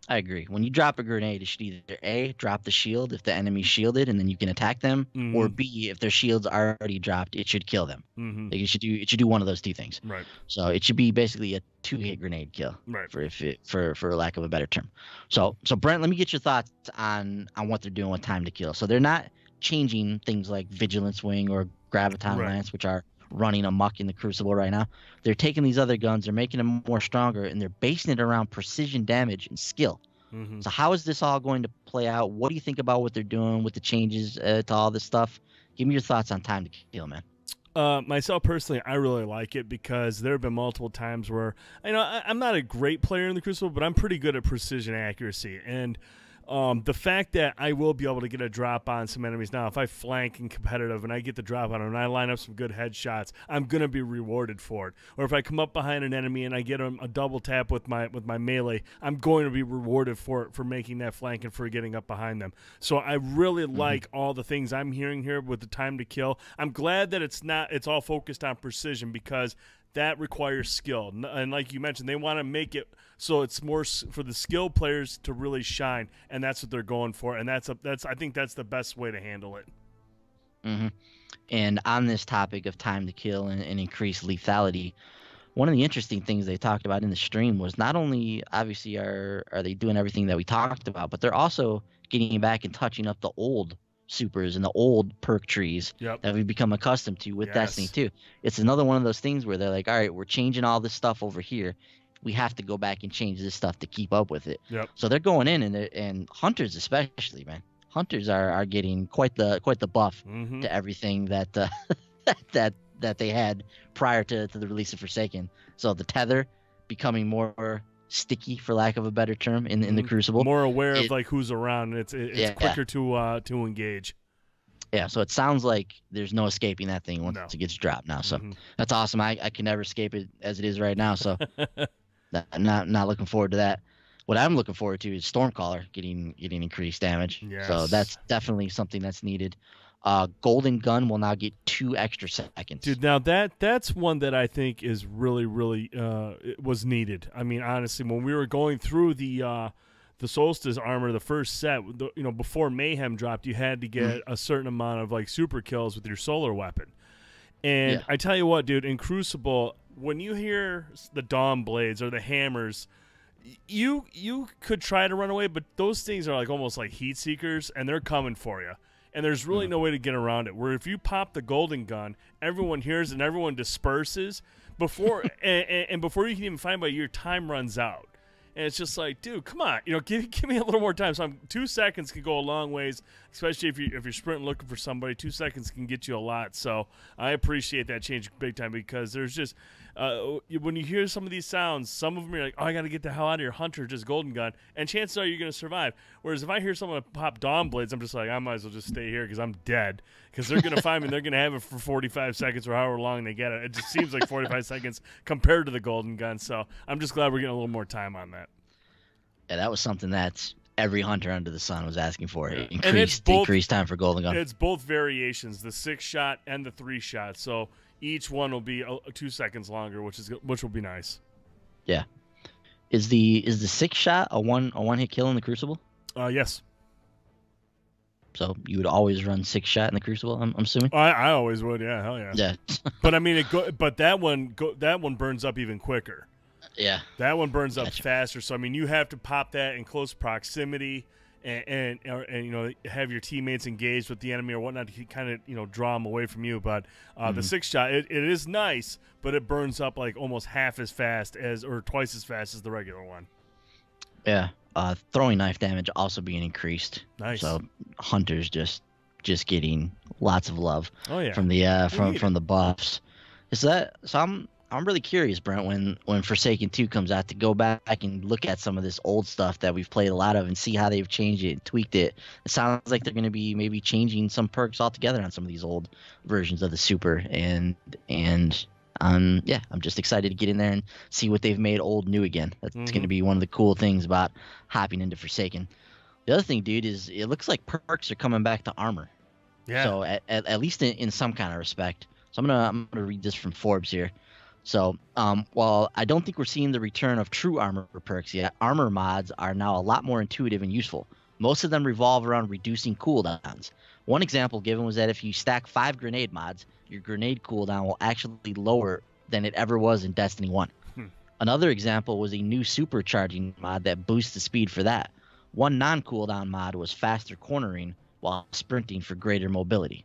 I agree. When you drop a grenade, it should either A, drop the shield if the enemy's shielded and then you can attack them, or B, if their shield's already dropped, it should kill them. Mm-hmm. Like it should do one of those two things. Right. So it should be basically a 2-hit grenade kill. Right. For lack of a better term. So Brent, let me get your thoughts on what they're doing with time to kill. So they're not changing things like Vigilance Wing or Graviton Lance, which are running amok in the Crucible right now. They're taking these other guns, they're making them more stronger, and they're basing it around precision damage and skill. Mm-hmm. So how is this all going to play out? What do you think about what they're doing with the changes to all this stuff? Give me your thoughts on time to kill, man. Myself personally, I really like it because there have been multiple times where I'm not a great player in the Crucible, but I'm pretty good at precision accuracy. And the fact that I will be able to get a drop on some enemies now, if I flank and competitive and I get the drop on them and I line up some good headshots, I'm going to be rewarded for it. Or if I come up behind an enemy and I get a double tap with my melee, I'm going to be rewarded for it, for making that flank and for getting up behind them. So I really like all the things I'm hearing here with the time to kill. I'm glad that it's all focused on precision because that requires skill. And like you mentioned, they want to make it so it's more for the skilled players to really shine, and that's what they're going for. And I think that's the best way to handle it. Mm-hmm. And on this topic of time to kill and increased lethality, one of the interesting things they talked about in the stream was not only obviously are they doing everything that we talked about, but they're also getting back and touching up the old supers and the old perk trees that we've become accustomed to with Destiny 2. It's another one of those things where they're like, all right, we're changing all this stuff over here. We have to go back and change this stuff to keep up with it. Yep. So they're going in and hunters especially, man. Hunters are getting quite the buff to everything that that they had prior to the release of Forsaken. So the tether becoming more sticky, for lack of a better term, in the Crucible. More aware of like who's around. It's quicker to engage. Yeah, so it sounds like there's no escaping that thing once it gets dropped now. So that's awesome. I can never escape it as it is right now. So I'm not looking forward to that. What I'm looking forward to is Stormcaller getting increased damage. Yes. So that's definitely something that's needed. Golden Gun will now get 2 extra seconds. Dude, now that's one that I think is really, really it was needed. I mean, honestly, when we were going through the the Solstice armor, the first set, before Mayhem dropped, you had to get a certain amount of like super kills with your solar weapon. And I tell you what, dude, in Crucible, when you hear the Dawn Blades or the hammers, you could try to run away, but those things are like almost like heat seekers, and they're coming for you. And there's really no way to get around it. Where if you pop the golden gun, everyone hears and everyone disperses before and before you can even find anybody, your time runs out. And it's just like, dude, come on, give me a little more time. So 2 seconds can go a long ways, especially if you're sprinting looking for somebody. 2 seconds can get you a lot. So I appreciate that change big time, because there's just when you hear some of these sounds, some of them are like, oh, I got to get the hell out of here, Hunter, just golden gun, and chances are you're going to survive. Whereas if I hear someone pop Dawn Blades, I'm just like, I might as well just stay here because I'm dead, because they're going to find me and they're going to have it for 45 seconds or however long they get it. It just seems like 45 seconds compared to the golden gun. So I'm just glad we're getting a little more time on that. Yeah, that was something that every hunter under the sun was asking for. Yeah. Increased time for golden gun. It's both variations, the 6-shot and the 3-shot. So each one will be 2 seconds longer, which will be nice. Yeah. Is the 6-shot a one hit kill in the Crucible? Yes. So you would always run 6-shot in the Crucible, I'm assuming. I always would. Yeah, hell yeah. Yeah. But I mean, but that one burns up even quicker. Yeah. That one burns up faster. So I mean, you have to pop that in close proximity, and have your teammates engaged with the enemy or whatnot to kind of draw them away from you. But the 6-shot, it is nice, but it burns up like almost half as fast or twice as fast as the regular one. Yeah. Throwing knife damage also being increased. Nice. So hunters just getting lots of love. Oh yeah. From the from the buffs. So I'm really curious, Brent, when Forsaken 2 comes out, to go back and look at some of this old stuff that we've played a lot of and see how they've changed it, tweaked it. It sounds like they're going to be maybe changing some perks altogether on some of these old versions of the Super, and I'm just excited to get in there and see what they've made old new again. That's going to be one of the cool things about hopping into Forsaken. The other thing, dude, is it looks like perks are coming back to armor. Yeah. So at least in some kind of respect. So I'm gonna read this from Forbes here. So, while I don't think we're seeing the return of true armor perks yet, armor mods are now a lot more intuitive and useful. Most of them revolve around reducing cooldowns. One example given was that if you stack 5 grenade mods, your grenade cooldown will actually lower than it ever was in Destiny 1. Another example was a new supercharging mod that boosts the speed for that. One non-cooldown mod was faster cornering while sprinting for greater mobility.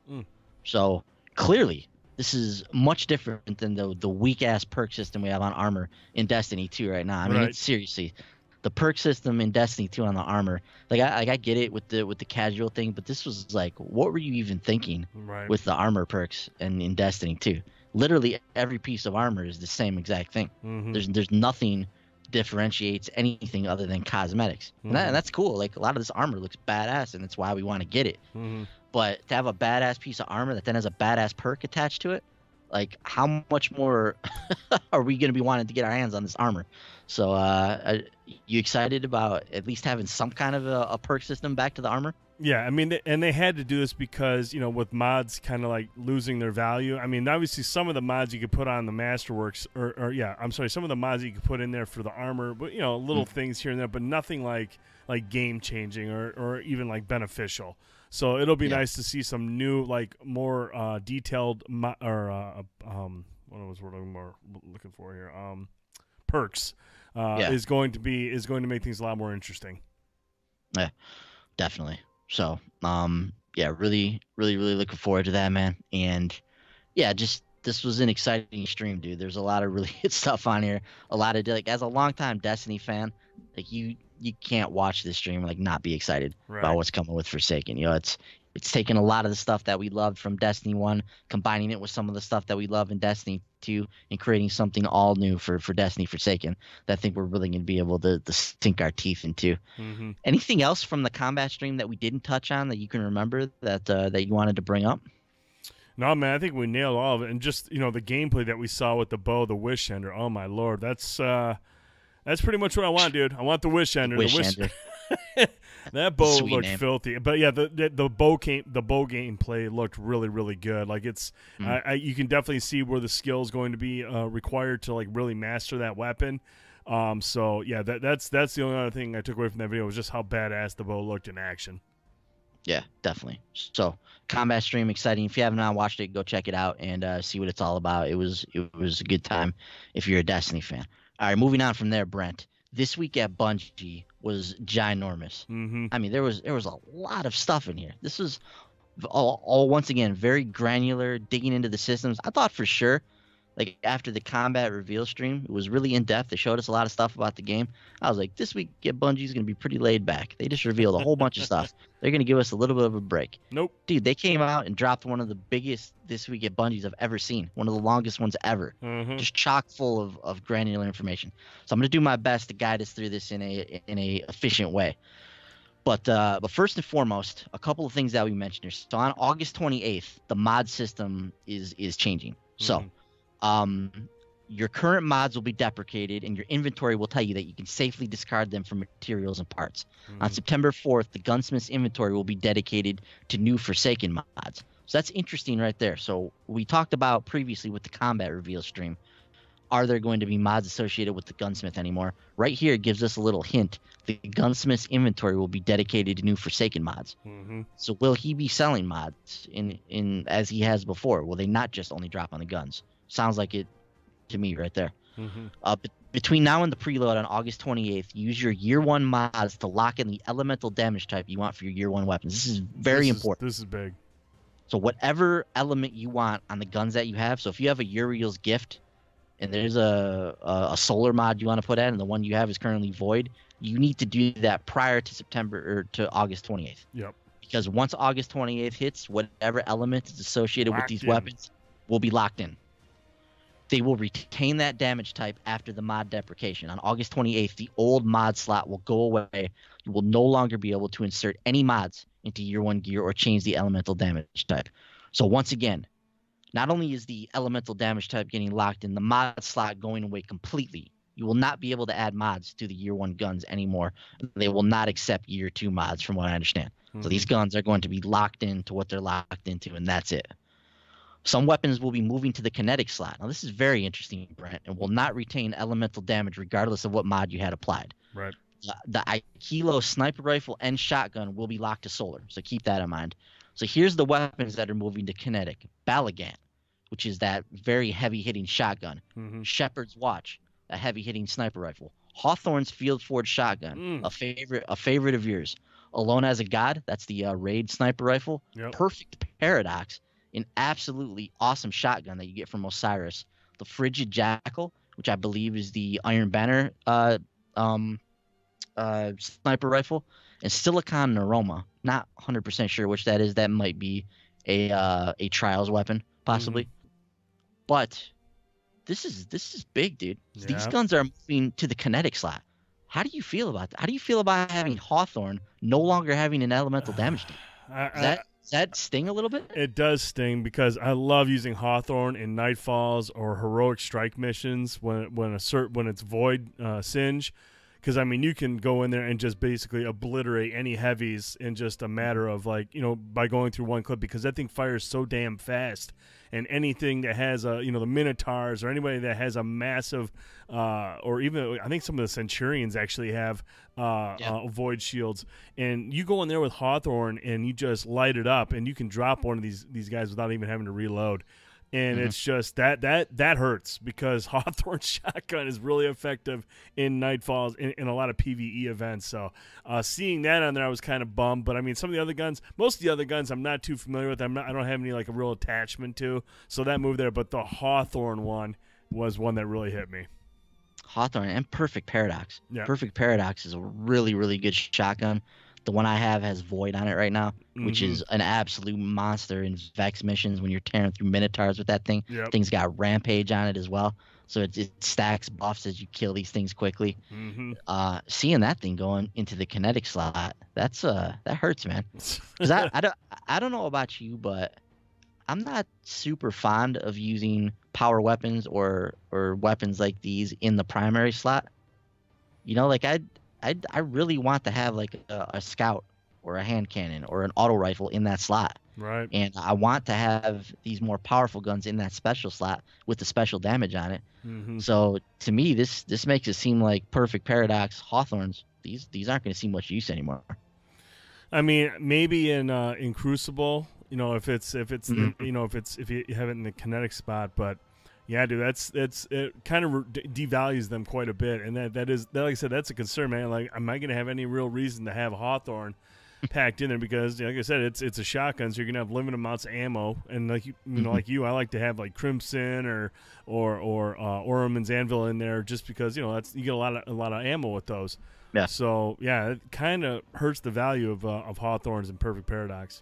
So, clearly, this is much different than the weak-ass perk system we have on armor in Destiny 2 right now. I mean, seriously, the perk system in Destiny 2 on the armor, I get it with the casual thing, but this was like, what were you even thinking with the armor perks in Destiny 2? Literally every piece of armor is the same exact thing. There's nothing differentiates anything other than cosmetics, and that's cool. Like, a lot of this armor looks badass, and that's why we want to get it. But to have a badass piece of armor that then has a badass perk attached to it, like, how much more are we going to be wanting to get our hands on this armor? So, you excited about at least having some kind of a perk system back to the armor? Yeah, I mean, and they had to do this because, with mods kind of like losing their value. I mean, obviously some of the mods you could put on the Masterworks, some of the mods you could put in there for the armor, but, little things here and there, but nothing like game-changing or even like beneficial. So it'll be nice to see some new, like, more detailed what was the word I'm more looking for here? Perks is going to make things a lot more interesting. Yeah, definitely. So, really, really, really looking forward to that, man. And this was an exciting stream, dude. There's a lot of really good stuff on here. A lot of, like, as a longtime Destiny fan, like, you can't watch this stream and, like, not be excited about what's coming with Forsaken. It's taking a lot of the stuff that we loved from Destiny 1, combining it with some of the stuff that we love in Destiny 2, and creating something all new for Destiny Forsaken that I think we're really going to be able to sink our teeth into. Anything else from the combat stream that we didn't touch on that you can remember that you wanted to bring up? No, man, I think we nailed all of it. And just, the gameplay that we saw with the bow, the Wish Ender, oh, my Lord, that's pretty much what I want, dude. I want the Wish Ender. That bow Sweet looked name. filthy, but yeah, the bow gameplay looked really really good. Like it's, Mm. you can definitely see where the skill is going to be required to like really master that weapon. So yeah, that's the only other thing I took away from that video was just how badass the bow looked in action. Yeah, definitely. So combat stream exciting. If you haven't not watched it, go check it out and see what it's all about. It was a good time if you're a Destiny fan. All right, moving on from there, Brent. This week at Bungie was ginormous. Mm-hmm. I mean, there was a lot of stuff in here. This was all once again very granular, digging into the systems. I thought for sure, like after the combat reveal stream, it was really in depth. They showed us a lot of stuff about the game. I was like, this week at Bungie's gonna be pretty laid back. They just revealed a whole bunch of stuff. They're gonna give us a little bit of a break. Nope. Dude, they came out and dropped one of the biggest this week at Bungie's I've ever seen. One of the longest ones ever. Mm-hmm. Just chock full of granular information. So I'm gonna do my best to guide us through this in a efficient way. But first and foremost, a couple of things that we mentioned here. So on August 28th, the mod system is changing. So your current mods will be deprecated, and your inventory will tell you that you can safely discard them for materials and parts. On September 4th, the gunsmith's inventory will be dedicated to new Forsaken mods. So that's interesting right there. So we talked about previously with the combat reveal stream, are there going to be mods associated with the gunsmith anymore? Right here it gives us a little hint. The gunsmith's inventory will be dedicated to new Forsaken mods. So will he be selling mods in as he has before? Will they not just only drop on the guns? Sounds like it to me right there. Between now and the preload on August 28th, use your year one mods to lock in the elemental damage type you want for your year one weapons. This is very important. This is big. So whatever element you want on the guns that you have. So if you have a Uriel's Gift and there's a solar mod you want to put in, and the one you have is currently void, you need to do that prior to September or to August 28th. Yep. Because once August 28th hits, whatever element is associated with these weapons will be locked in. They will retain that damage type after the mod deprecation. On August 28th, the old mod slot will go away. You will no longer be able to insert any mods into year one gear or change the elemental damage type. So once again, not only is the elemental damage type getting locked in, the mod slot going away completely. You will not be able to add mods to the year one guns anymore. They will not accept year two mods from what I understand. So these guns are going to be locked into what they're locked into, and that's it. Some weapons will be moving to the kinetic slot. Now, this is very interesting, Brent, and will not retain elemental damage regardless of what mod you had applied. Right. The Aikilo sniper rifle and shotgun will be locked to solar, so keep that in mind. So here's the weapons that are moving to kinetic. Balagan, which is that very heavy-hitting shotgun. Shepherd's Watch, a heavy-hitting sniper rifle. Hawthorne's Field Forge shotgun, a favorite of yours. Alone as a God, that's the raid sniper rifle. Yep. Perfect Paradox, an absolutely awesome shotgun that you get from Osiris. The Frigid Jackal, which I believe is the Iron Banner sniper rifle. And Silicon Aroma, not 100% sure which that is. That might be a Trials weapon, possibly. But this is big, dude. Yeah. These guns are moving to the kinetic slot. How do you feel about that? How do you feel about having Hawthorne no longer having an elemental damage type? Does that sting a little bit? It does sting because I love using Hawthorne in Nightfalls or heroic strike missions when it's void singe. Because, I mean, you can go in there and just basically obliterate any heavies in just a matter of, like, by going through one clip, because that thing fires so damn fast. And anything that has, the Minotaurs or anybody that has a massive, or even, I think some of the Centurions actually have void shields. And you go in there with Hawthorne and you just light it up, and you can drop one of these guys without even having to reload. And it's just that hurts because Hawthorne's shotgun is really effective in Nightfalls in a lot of PvE events. So seeing that on there, I was kind of bummed. But I mean, most of the other guns, I'm not too familiar with. I don't have any like a real attachment to. So that moved there. But the Hawthorne one was one that really hit me. Hawthorne and Perfect Paradox. Yeah. Perfect Paradox is a really, really good shotgun. The one I have has Void on it right now, which is an absolute monster in Vex missions when you're tearing through Minotaurs with that thing. Yep. Thing's got Rampage on it as well. So it stacks buffs as you kill these things quickly. Seeing that thing going into the kinetic slot, that hurts, man. Because I don't know about you, but I'm not super fond of using power weapons or weapons like these in the primary slot. Like I really want to have like a scout or a hand cannon or an auto rifle in that slot. Right. And I want to have these more powerful guns in that special slot with the special damage on it. Mm-hmm. So to me, this makes it seem like Perfect Paradox Hawthorns. These aren't going to see much use anymore. I mean, maybe in Crucible, if it's if you have it in the kinetic spot, but yeah, dude, it kind of devalues them quite a bit, and that like I said, that's a concern, man. Like, am I going to have any real reason to have Hawthorne packed in there? Because like I said, it's a shotgun, so you're gonna have limited amounts of ammo, and like I like to have like Crimson or Orman's Anvil in there, just because that's you get a lot of ammo with those. Yeah. So yeah, it kind of hurts the value of Hawthorns and Perfect Paradox.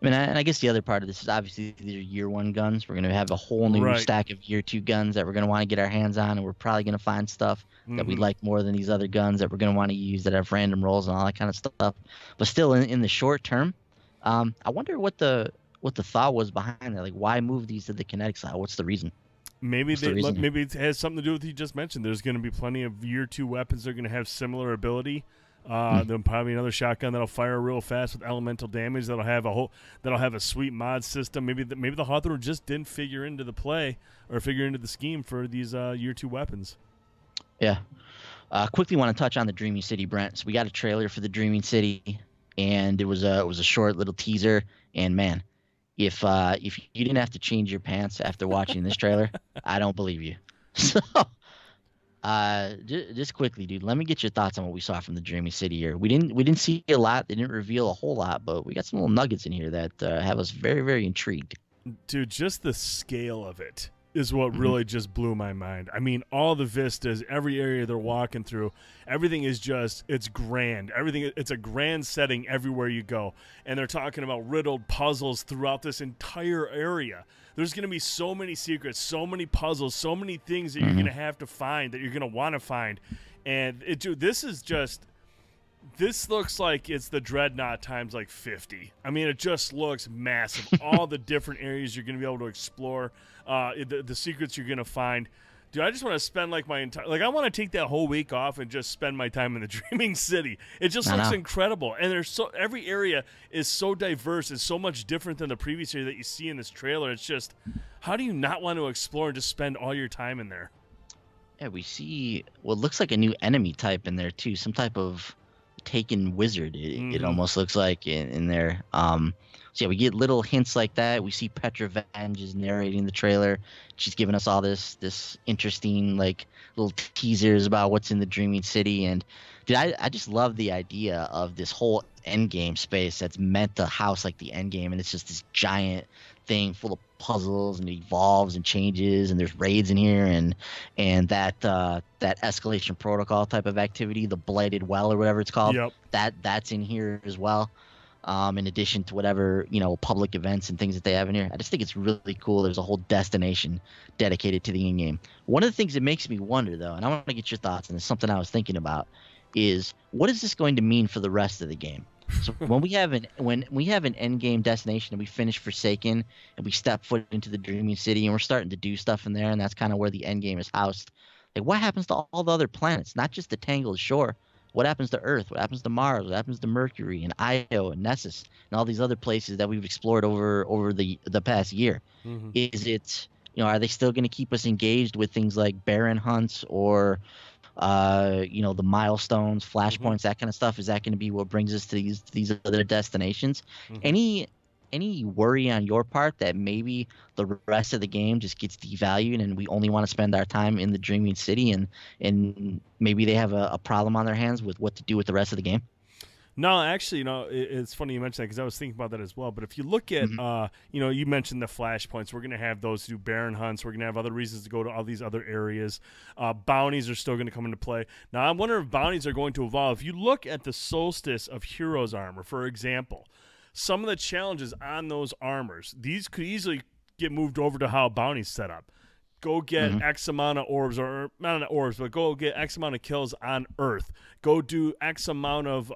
I mean, and I guess the other part of this is obviously these are year one guns. We're going to have a whole new stack of year two guns that we're going to want to get our hands on, and we're probably going to find stuff that we like more than these other guns that we're going to want to use that have random rolls and all that kind of stuff. But still, in the short term, I wonder what the thought was behind that. Like, why move these to the kinetic side? What's the reason? Maybe maybe it has something to do with what you just mentioned. There's going to be plenty of year two weapons that are going to have similar ability. Then probably another shotgun that'll fire real fast with elemental damage. That'll have a sweet mod system. Maybe the Hawthorne just didn't figure into the scheme for these year two weapons. Yeah. Quickly want to touch on the Dreaming City, Brent. So we got a trailer for the Dreaming City, and it was a short little teaser. And man, if you didn't have to change your pants after watching this trailer, I don't believe you. So. Just quickly, dude, let me get your thoughts on what we saw from the Dreaming City here. We didn't see a lot. They didn't reveal a whole lot, but we got some little nuggets in here that have us very, very intrigued. Dude, just the scale of it is what really just blew my mind. I mean, all the vistas, every area they're walking through, everything is it's grand. It's a grand setting everywhere you go. And they're talking about riddled puzzles throughout this entire area. There's going to be so many secrets, so many puzzles, so many things that you're going to have to find, that you're going to want to find. And this looks like it's the Dreadnought times like 50. I mean, it just looks massive. All the different areas you're going to be able to explore, the secrets you're going to find. Dude, I just want to spend like I want to take that whole week off and just spend my time in the Dreaming City. It just looks incredible. And every area is so diverse. It's so much different than the previous area that you see in this trailer. It's just, how do you not want to explore and just spend all your time in there? Yeah, we see what looks like a new enemy type in there too. Some type of Taken wizard. It almost looks like in there. So yeah, we get little hints like that. We see Petra Vange is narrating the trailer. She's giving us all this interesting like little teasers about what's in the Dreaming City. And dude, I just love the idea of this whole endgame space that's meant to house like the endgame, and it's just this giant thing full of puzzles, and it evolves and changes, and there's raids in here, and that escalation protocol type of activity, the Blighted Well or whatever it's called. Yep. That's in here as well. In addition to whatever, public events and things that they have in here. I just think it's really cool. There's a whole destination dedicated to the in-game. One of the things that makes me wonder, though, and I want to get your thoughts, and it's something I was thinking about, is what is this going to mean for the rest of the game? So when we have an end game destination and we finish Forsaken and we step foot into the Dreaming City and we're starting to do stuff in there, and that's kind of where the end game is housed. Like, what happens to all the other planets? Not just the Tangled Shore. What happens to Earth? What happens to Mars? What happens to Mercury and Io and Nessus and all these other places that we've explored over the past year? Is it, are they still going to keep us engaged with things like Baron hunts or the milestones, flashpoints, that kind of stuff? Is that going to be what brings us to these other destinations? Any worry on your part that maybe the rest of the game just gets devalued and we only want to spend our time in the Dreaming City, and maybe they have a problem on their hands with what to do with the rest of the game? No, actually, it's funny you mentioned that, because I was thinking about that as well. But if you look at, you mentioned the flashpoints. We're going to have those do Baron hunts. We're going to have other reasons to go to all these other areas. Bounties are still going to come into play. Now, I wonder if bounties are going to evolve. If you look at the Solstice of Heroes armor, for example, some of the challenges on those armors, these could easily get moved over to how bounties set up. Go get X amount of orbs, or not orbs, but go get X amount of kills on Earth. Go do X amount of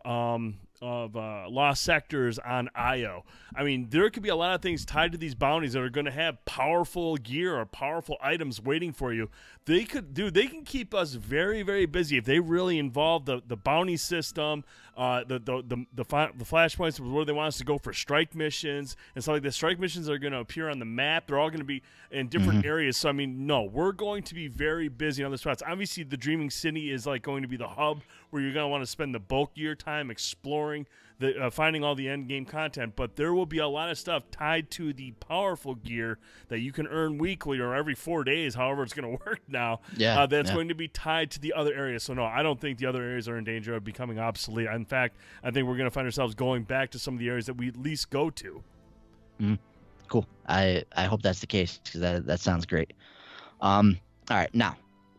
lost sectors on IO. I mean, there could be a lot of things tied to these bounties that are going to have powerful gear or powerful items waiting for you. They can keep us very, very busy if they really involve the bounty system, the flashpoints where they want us to go for strike missions and stuff like that. Strike missions are going to appear on the map. They're all going to be in different areas. So I mean, no, we're going to be very busy on the spots. Obviously, the Dreaming City is like going to be the hub where you're going to want to spend the bulk of your time exploring, finding all the end game content. But there will be a lot of stuff tied to the powerful gear that you can earn weekly or every 4 days, however it's going to work now. Yeah, that's going to be tied to the other areas. So no, I don't think the other areas are in danger of becoming obsolete. In fact, I think we're going to find ourselves going back to some of the areas that we at least go to. Cool. I hope that's the case, because that sounds great. All right, now,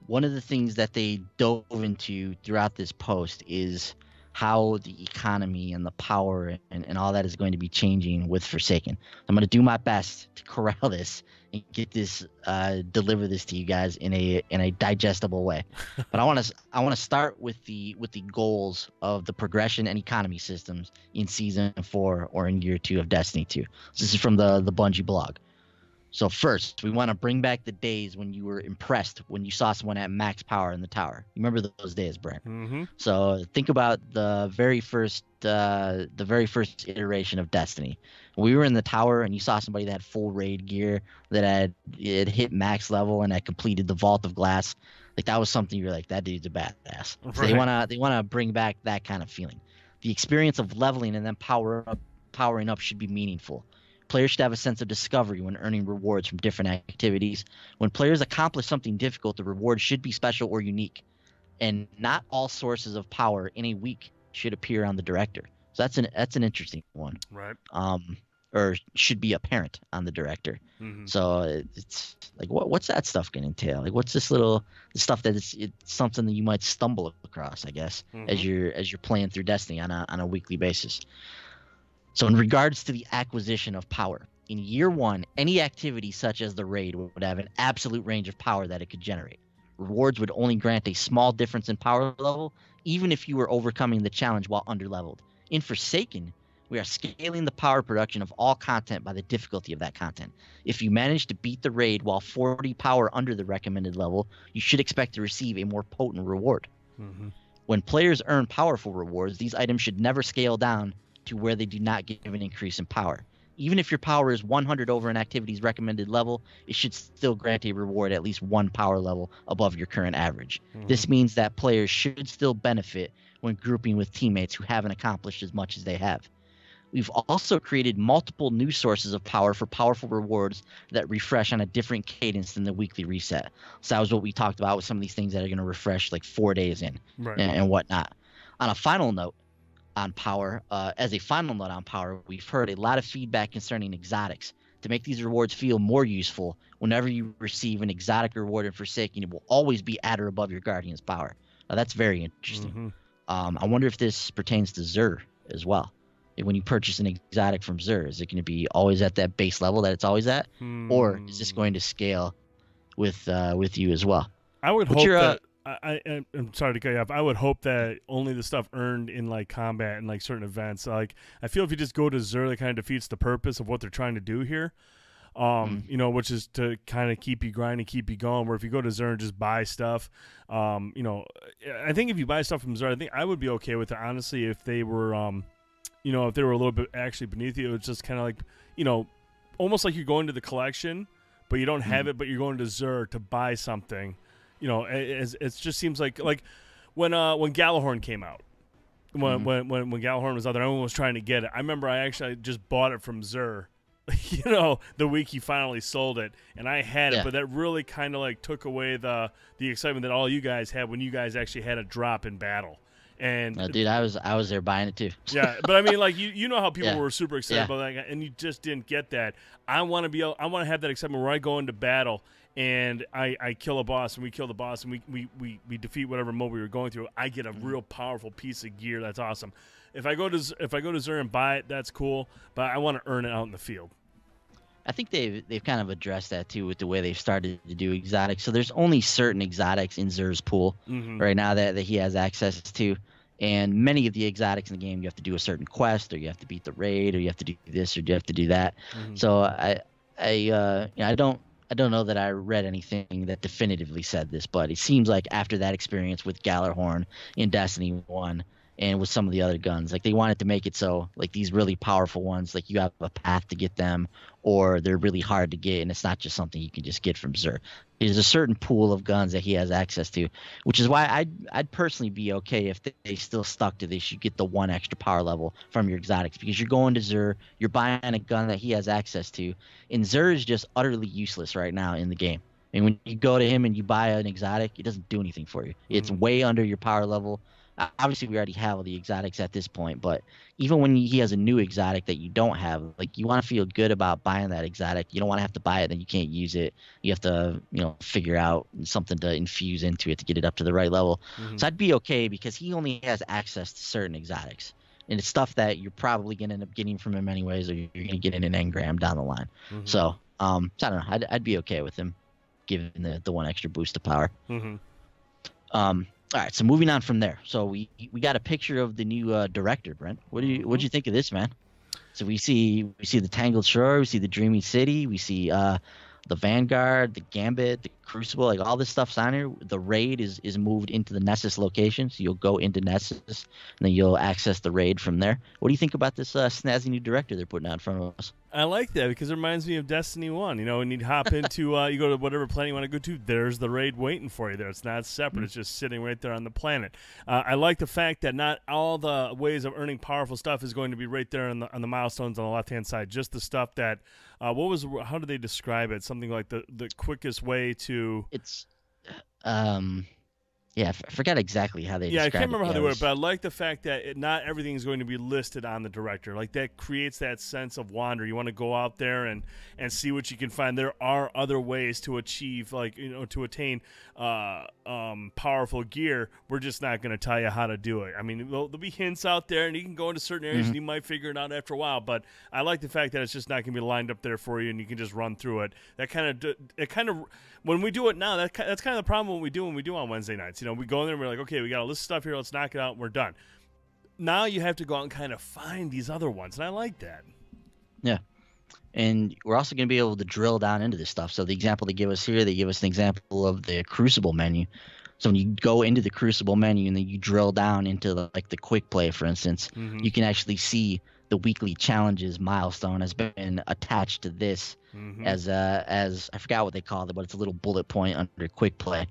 one of the things that they dove into throughout this post is how the economy and the power and all that is going to be changing with Forsaken. I'm going to do my best to corral this and get this, deliver this to you guys in a digestible way. But I want to start with the goals of the progression and economy systems in Season 4 or in Year 2 of Destiny 2. This is from the Bungie blog. So first, we want to bring back the days when you were impressed when you saw someone at max power in the tower. You remember those days, Brent? So think about the very first iteration of Destiny. We were in the tower and you saw somebody that had full raid gear, that had hit max level and had completed the Vault of Glass. Like, that was something you're like, that dude's a badass. So Right. they wanna bring back that kind of feeling. The experience of leveling and then powering up should be meaningful. Players should have a sense of discovery when earning rewards from different activities. When players accomplish something difficult, the reward should be special or unique. And not all sources of power in a week should appear on the director. So that's an interesting one. Right. Or should be apparent on the director. So it's like, what's that stuff going to entail? Like, what's this little stuff that it's something that you might stumble across, I guess, as you're playing through Destiny on a weekly basis. So in regards to the acquisition of power, in Year 1, any activity such as the raid would have an absolute range of power that it could generate. Rewards would only grant a small difference in power level, even if you were overcoming the challenge while underleveled. In Forsaken, we are scaling the power production of all content by the difficulty of that content. If you manage to beat the raid while 40 power under the recommended level, you should expect to receive a more potent reward. When players earn powerful rewards, these items should never scale down to where they do not give an increase in power. Even if your power is 100 over an activity's recommended level, it should still grant a reward at least 1 power level above your current average. This means that players should still benefit when grouping with teammates who haven't accomplished as much as they have. We've also created multiple new sources of power for powerful rewards that refresh on a different cadence than the weekly reset. So that was what we talked about with some of these things that are going to refresh like 4 days in, and whatnot. On a final note, on power, we've heard a lot of feedback concerning exotics. To make these rewards feel more useful, whenever you receive an exotic reward in Forsaken, it will always be at or above your Guardian's power. Now, that's very interesting. I wonder if this pertains to Xur as well. When you purchase an exotic from Xur, is it going to be always at that base level that it's always at, or is this going to scale with you as well? I would hope that. I'm sorry to cut you off. I would hope that only the stuff earned in like combat and like certain events. Like, I feel if you just go to Xur, that kind of defeats the purpose of what they're trying to do here. You know, which is to kind of keep you grinding, keep you going. Where if you go to Xur and just buy stuff, you know, I think if you buy stuff from Xur, I think I would be okay with it. Honestly, if they were, you know, if they were a little bit actually beneath you, it's just kind of like, you know, almost like you're going to the collection, but you don't have it, but you're going to Xur to buy something. You know, it just seems like when Galahorn came out, when Galahorn was out there, everyone was trying to get it. I remember I just bought it from Xur, you know, the week he finally sold it, and I had it, but that really kind of like took away the excitement that all you guys had when you guys actually had a drop in battle. And dude, I was there buying it too. Yeah, but I mean, like you know how people were super excited about that, and you just didn't get that. I want to have that excitement where I go into battle and I kill a boss and we kill the boss and we defeat whatever mode we were going through. I get a real powerful piece of gear that's awesome. If I go to Xur and buy it, that's cool, but I want to earn it out in the field. I think they've kind of addressed that too with the way they've started to do exotics. So there's only certain exotics in Xur's pool right now that he has access to, And many of the exotics in the game, you have to do a certain quest, or you have to beat the raid, or you have to do this, or you have to do that. So I don't know that I read anything that definitively said this, but it seems like after that experience with Gallarhorn in Destiny 1 and with some of the other guns, like they wanted to make it so like these really powerful ones, like you have a path to get them, or they're really hard to get, and it's not just something you can just get from Xur. There's a certain pool of guns that he has access to, which is why I'd personally be okay if they still stuck to this. You get the 1 extra power level from your exotics, because you're going to Xur, you're buying a gun that he has access to, and Xur is just utterly useless right now in the game. And when you go to him and you buy an exotic, it doesn't do anything for you. It's way under your power level. Obviously, we already have all the exotics at this point, but even when he has a new exotic that you don't have, like you want to feel good about buying that exotic. You don't want to have to buy it, then you can't use it. You have to, figure out something to infuse into it to get it up to the right level. So I'd be okay, because he only has access to certain exotics, and it's stuff that you're probably going to end up getting from him anyways, or you're going to get in an engram down the line. So I don't know. I'd be okay with him giving the 1 extra boost of power. All right, so moving on from there. So we got a picture of the new director, Brent. What'd you think of this, man? So we see the Tangled Shore, we see the Dreaming City, we see the Vanguard, the Gambit, the Crucible, like all this stuff's on here. The raid is moved into the Nessus location, so you'll go into Nessus and then you'll access the raid from there. What do you think about this snazzy new director they're putting out in front of us? I like that, because it reminds me of Destiny 1. When you hop into, you go to whatever planet you want to go to, there's the raid waiting for you there. It's not separate. It's just sitting right there on the planet. I like the fact that not all the ways of earning powerful stuff is going to be right there on the milestones on the left-hand side. Just the stuff that, how do they describe it? Something like the quickest way to... It's, yeah, I forgot exactly how they described it. Yeah, I can't remember how they were, but I like the fact that not everything is going to be listed on the director. Like, that creates that sense of wonder. You want to go out there and see what you can find. There are other ways to achieve, to attain powerful gear. We're just not going to tell you how to do it. I mean, there'll be hints out there, and you can go into certain areas, and you might figure it out after a while. But I like the fact that it's just not going to be lined up there for you, and you can just run through it. When we do it now, that's kind of the problem when we do on Wednesday nights. We go in there and we're like, okay, we got a list of stuff here. Let's knock it out and we're done. Now you have to go out and kind of find these other ones, and I like that. Yeah. And we're also going to be able to drill down into this stuff. So the example they give us here, they give us an example of the Crucible menu. So when you go into the Crucible menu and then you drill down into the quick play, for instance, you can actually see the weekly challenges milestone has been attached to this as I forgot what they called it, but it's a little bullet point under quick play.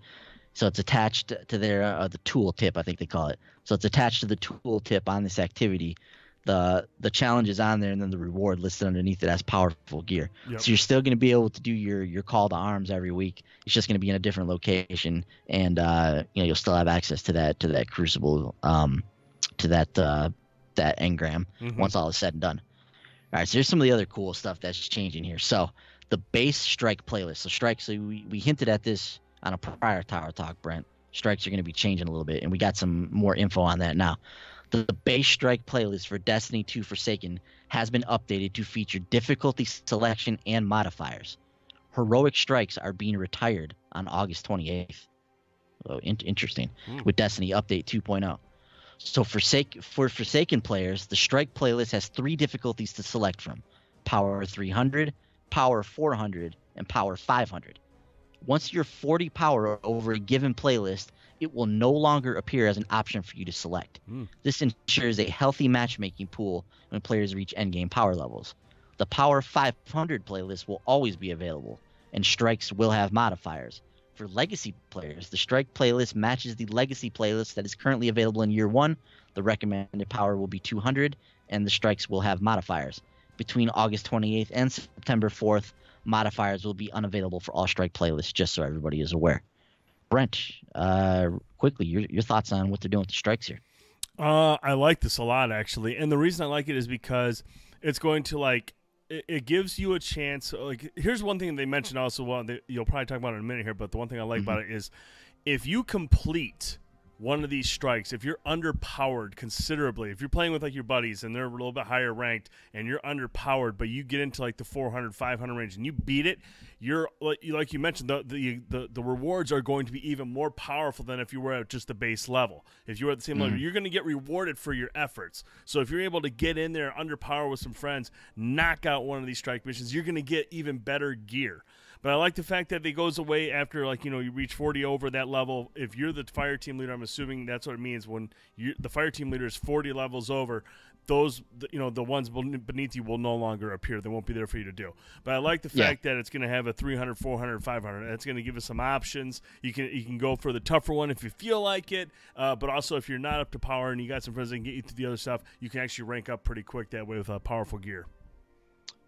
So it's attached to their the tool tip, I think they call it. So it's attached to the tool tip on this activity. The challenge is on there, and then the reward listed underneath it as powerful gear. Yep. So you're still going to be able to do your call to arms every week. It's just going to be in a different location, and you'll still have access to that Crucible, to that engram once all is said and done. All right, so here's some of the other cool stuff that's changing here. So the base strike playlist. So strikes, so we hinted at this on a prior Tower Talk, Brent. Strikes are going to be changing a little bit, and we got some more info on that now. The base strike playlist for Destiny 2 Forsaken has been updated to feature difficulty selection and modifiers. Heroic strikes are being retired on August 28th. Oh, interesting. With Destiny Update 2.0. So for Forsaken players, the strike playlist has 3 difficulties to select from: Power 300, Power 400, and Power 500. Once you're 40 power over a given playlist, it will no longer appear as an option for you to select. This ensures a healthy matchmaking pool when players reach endgame power levels. The Power 500 playlist will always be available, and strikes will have modifiers. For Legacy players, the strike playlist matches the Legacy playlist that is currently available in Year 1. The recommended power will be 200, and the strikes will have modifiers. Between August 28th and September 4th, modifiers will be unavailable for all strike playlists, just so everybody is aware. Brent, quickly, your thoughts on what they're doing with the strikes here? I like this a lot, actually, and the reason I like it is because it's going to it gives you a chance. Here's one thing they mentioned also. Well, you'll probably talk about it in a minute here, but the one thing I like about it is if you complete one of these strikes, if you're underpowered considerably, if you're playing with like your buddies and they're a little bit higher ranked and you're underpowered, but you get into like the 400, 500 range and you beat it, you're like you mentioned, the rewards are going to be even more powerful than if you were at just the base level. If you were at the same level, you're going to get rewarded for your efforts. So if you're able to get in there, underpower with some friends, knock out one of these strike missions, you're going to get even better gear. But I like the fact that it goes away after, like, you reach 40 over that level. If you're the fire team leader, I'm assuming that's what it means. When the fire team leader is 40 levels over, those, the ones beneath you will no longer appear. They won't be there for you to do. But I like the fact that it's going to have a 300, 400, 500. That's going to give us some options. You can go for the tougher one if you feel like it. But also, if you're not up to power and you got some friends that can get you through the other stuff, you can actually rank up pretty quick that way with powerful gear.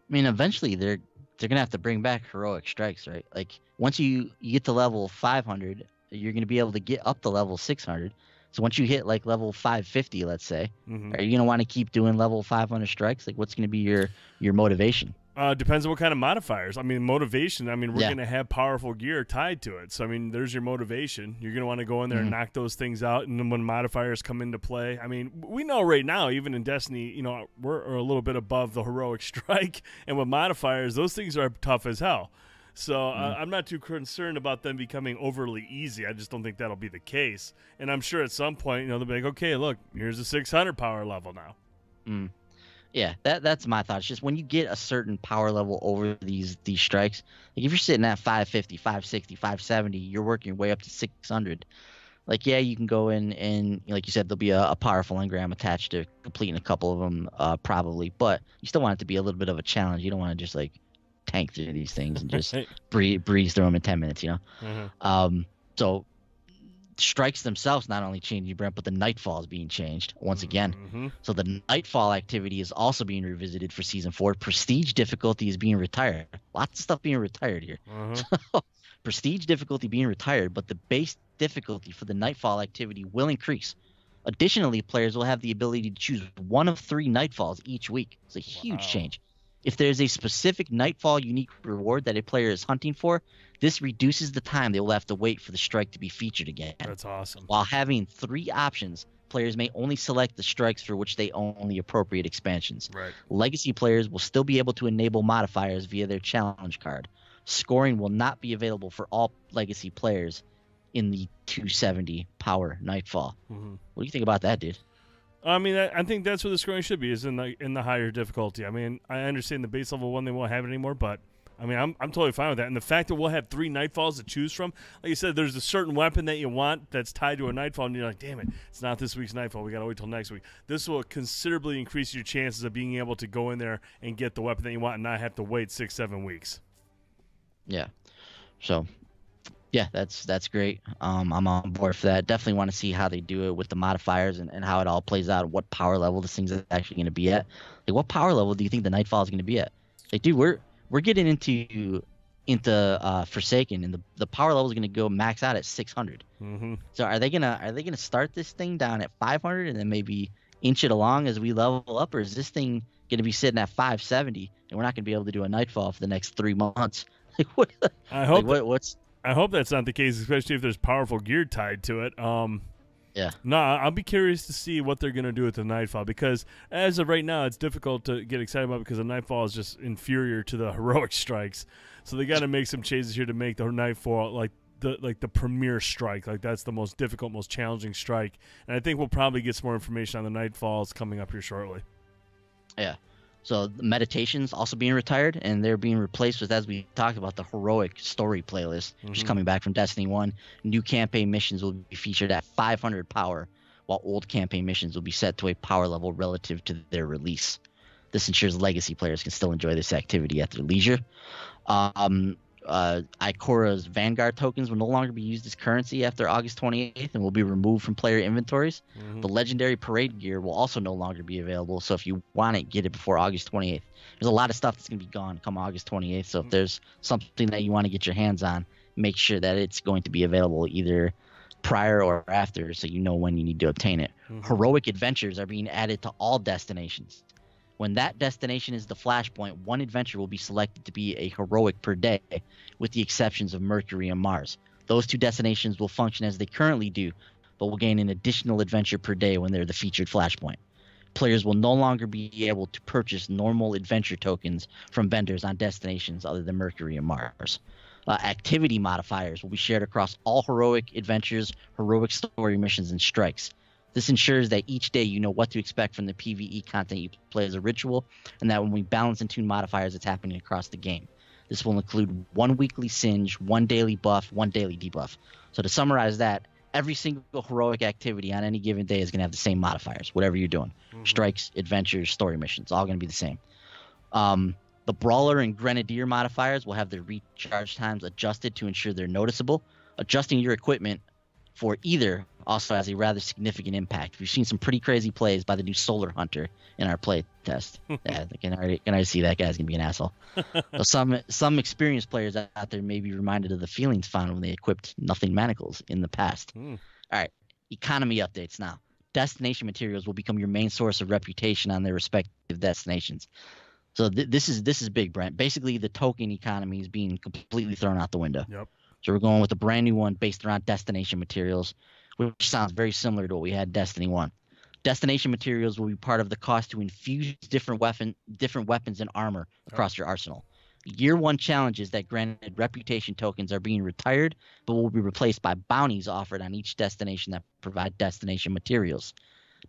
I mean, eventually they're gonna have to bring back heroic strikes, right? Like once you get to level 500, you're gonna be able to get up to level 600. So once you hit like level 550, let's say, are you gonna want to keep doing level 500 strikes? Like, what's gonna be your motivation? Depends on what kind of modifiers. I mean, motivation. I mean, we're going to have powerful gear tied to it. So, I mean, there's your motivation. You're going to want to go in there and knock those things out. And then when modifiers come into play, I mean, we know right now, even in Destiny, we're a little bit above the heroic strike. And with modifiers, those things are tough as hell. So I'm not too concerned about them becoming overly easy. I just don't think that'll be the case. And I'm sure at some point, they'll be like, okay, look, here's a 600 power level now. Yeah, that's my thought. It's just when you get a certain power level over these strikes, like if you're sitting at 550, 560, 570, you're working your way up to 600. Like, yeah, you can go in and, like you said, there'll be a powerful engram attached to completing a couple of them probably, but you still want it to be a little bit of a challenge. You don't want to just like tank through these things and just breeze through them in 10 minutes, So strikes themselves not only changing, Brent, but the nightfall is being changed once again. So the nightfall activity is also being revisited for season 4. Prestige difficulty is being retired. Lots of stuff being retired here. So, prestige difficulty being retired, but the base difficulty for the nightfall activity will increase. Additionally, players will have the ability to choose one of 3 nightfalls each week. It's a huge change. If there's a specific nightfall unique reward that a player is hunting for, this reduces the time they will have to wait for the strike to be featured again. That's awesome. While having 3 options, players may only select the strikes for which they own the appropriate expansions. Right. Legacy players will still be able to enable modifiers via their challenge card. Scoring will not be available for all Legacy players in the 270 power nightfall. What do you think about that, dude? I mean, I think that's where the scoring should be, is in the higher difficulty. I mean, I understand the base level 1 they won't have it anymore, but I mean, I'm totally fine with that. And the fact that we'll have 3 nightfalls to choose from, like you said, there's a certain weapon that you want that's tied to a nightfall, and you're like, damn it, it's not this week's nightfall. We got to wait till next week. This will considerably increase your chances of being able to go in there and get the weapon that you want and not have to wait 6-7 weeks. Yeah. So, yeah, that's great. I'm on board for that. Definitely want to see how they do it with the modifiers and how it all plays out, what power level this thing's actually going to be at. Like, what power level do you think the nightfall is going to be at? Like, dude, we're getting into Forsaken, and the power level is going to go max out at 600. So are they gonna start this thing down at 500 and then maybe inch it along as we level up, or is this thing going to be sitting at 570 and we're not going to be able to do a nightfall for the next 3 months? Like, what? I hope. Like, what's I hope that's not the case, especially if there's powerful gear tied to it. Yeah. No, I'll be curious to see what they're going to do with the Nightfall, because as of right now, it's difficult to get excited about because the Nightfall is just inferior to the heroic strikes. So they got to make some changes here to make the Nightfall like the premier strike. Like, that's the most difficult, most challenging strike. And I think we'll probably get some more information on the Nightfalls coming up here shortly. Yeah. So the meditation's also being retired, and they're being replaced with, as we talked about, the heroic story playlist, which is coming back from Destiny 1. New campaign missions will be featured at 500 power, while old campaign missions will be set to a power level relative to their release. This ensures legacy players can still enjoy this activity at their leisure. Ikora's Vanguard tokens will no longer be used as currency after August 28th and will be removed from player inventories. The legendary parade gear will also no longer be available, so if you want it, get it before August 28th. There's a lot of stuff that's going to be gone come August 28th, so if there's something that you want to get your hands on, make sure that it's going to be available either prior or after, so you know when you need to obtain it. Heroic adventures are being added to all destinations. When that destination is the flashpoint, one adventure will be selected to be a heroic per day, with the exceptions of Mercury and Mars. Those 2 destinations will function as they currently do, but will gain an additional adventure per day when they're the featured flashpoint. Players will no longer be able to purchase normal adventure tokens from vendors on destinations other than Mercury and Mars. Activity modifiers will be shared across all heroic adventures, heroic story missions, and strikes. This ensures that each day you know what to expect from the PvE content you play as a ritual, and that when we balance and tune modifiers, it's happening across the game. This will include 1 weekly singe, 1 daily buff, 1 daily debuff. So to summarize that, every single heroic activity on any given day is going to have the same modifiers, whatever you're doing. Strikes, adventures, story missions, all going to be the same. The Brawler and Grenadier modifiers will have their recharge times adjusted to ensure they're noticeable. Adjusting your equipment for either also has a rather significant impact. We've seen some pretty crazy plays by the new Solar Hunter in our play test. Yeah, I can already see that guy's going to be an asshole. So some experienced players out there may be reminded of the feelings found when they equipped Nothing Manacles in the past. All right, economy updates now. Destination materials will become your main source of reputation on their respective destinations. So this is big, Brent. Basically, the token economy is being completely thrown out the window. Yep. So we're going with a brand new one based around destination materials, which sounds very similar to what we had in Destiny 1. Destination materials will be part of the cost to infuse different weapons and armor across your arsenal. Year 1 challenges that granted reputation tokens are being retired, but will be replaced by bounties offered on each destination that provide destination materials.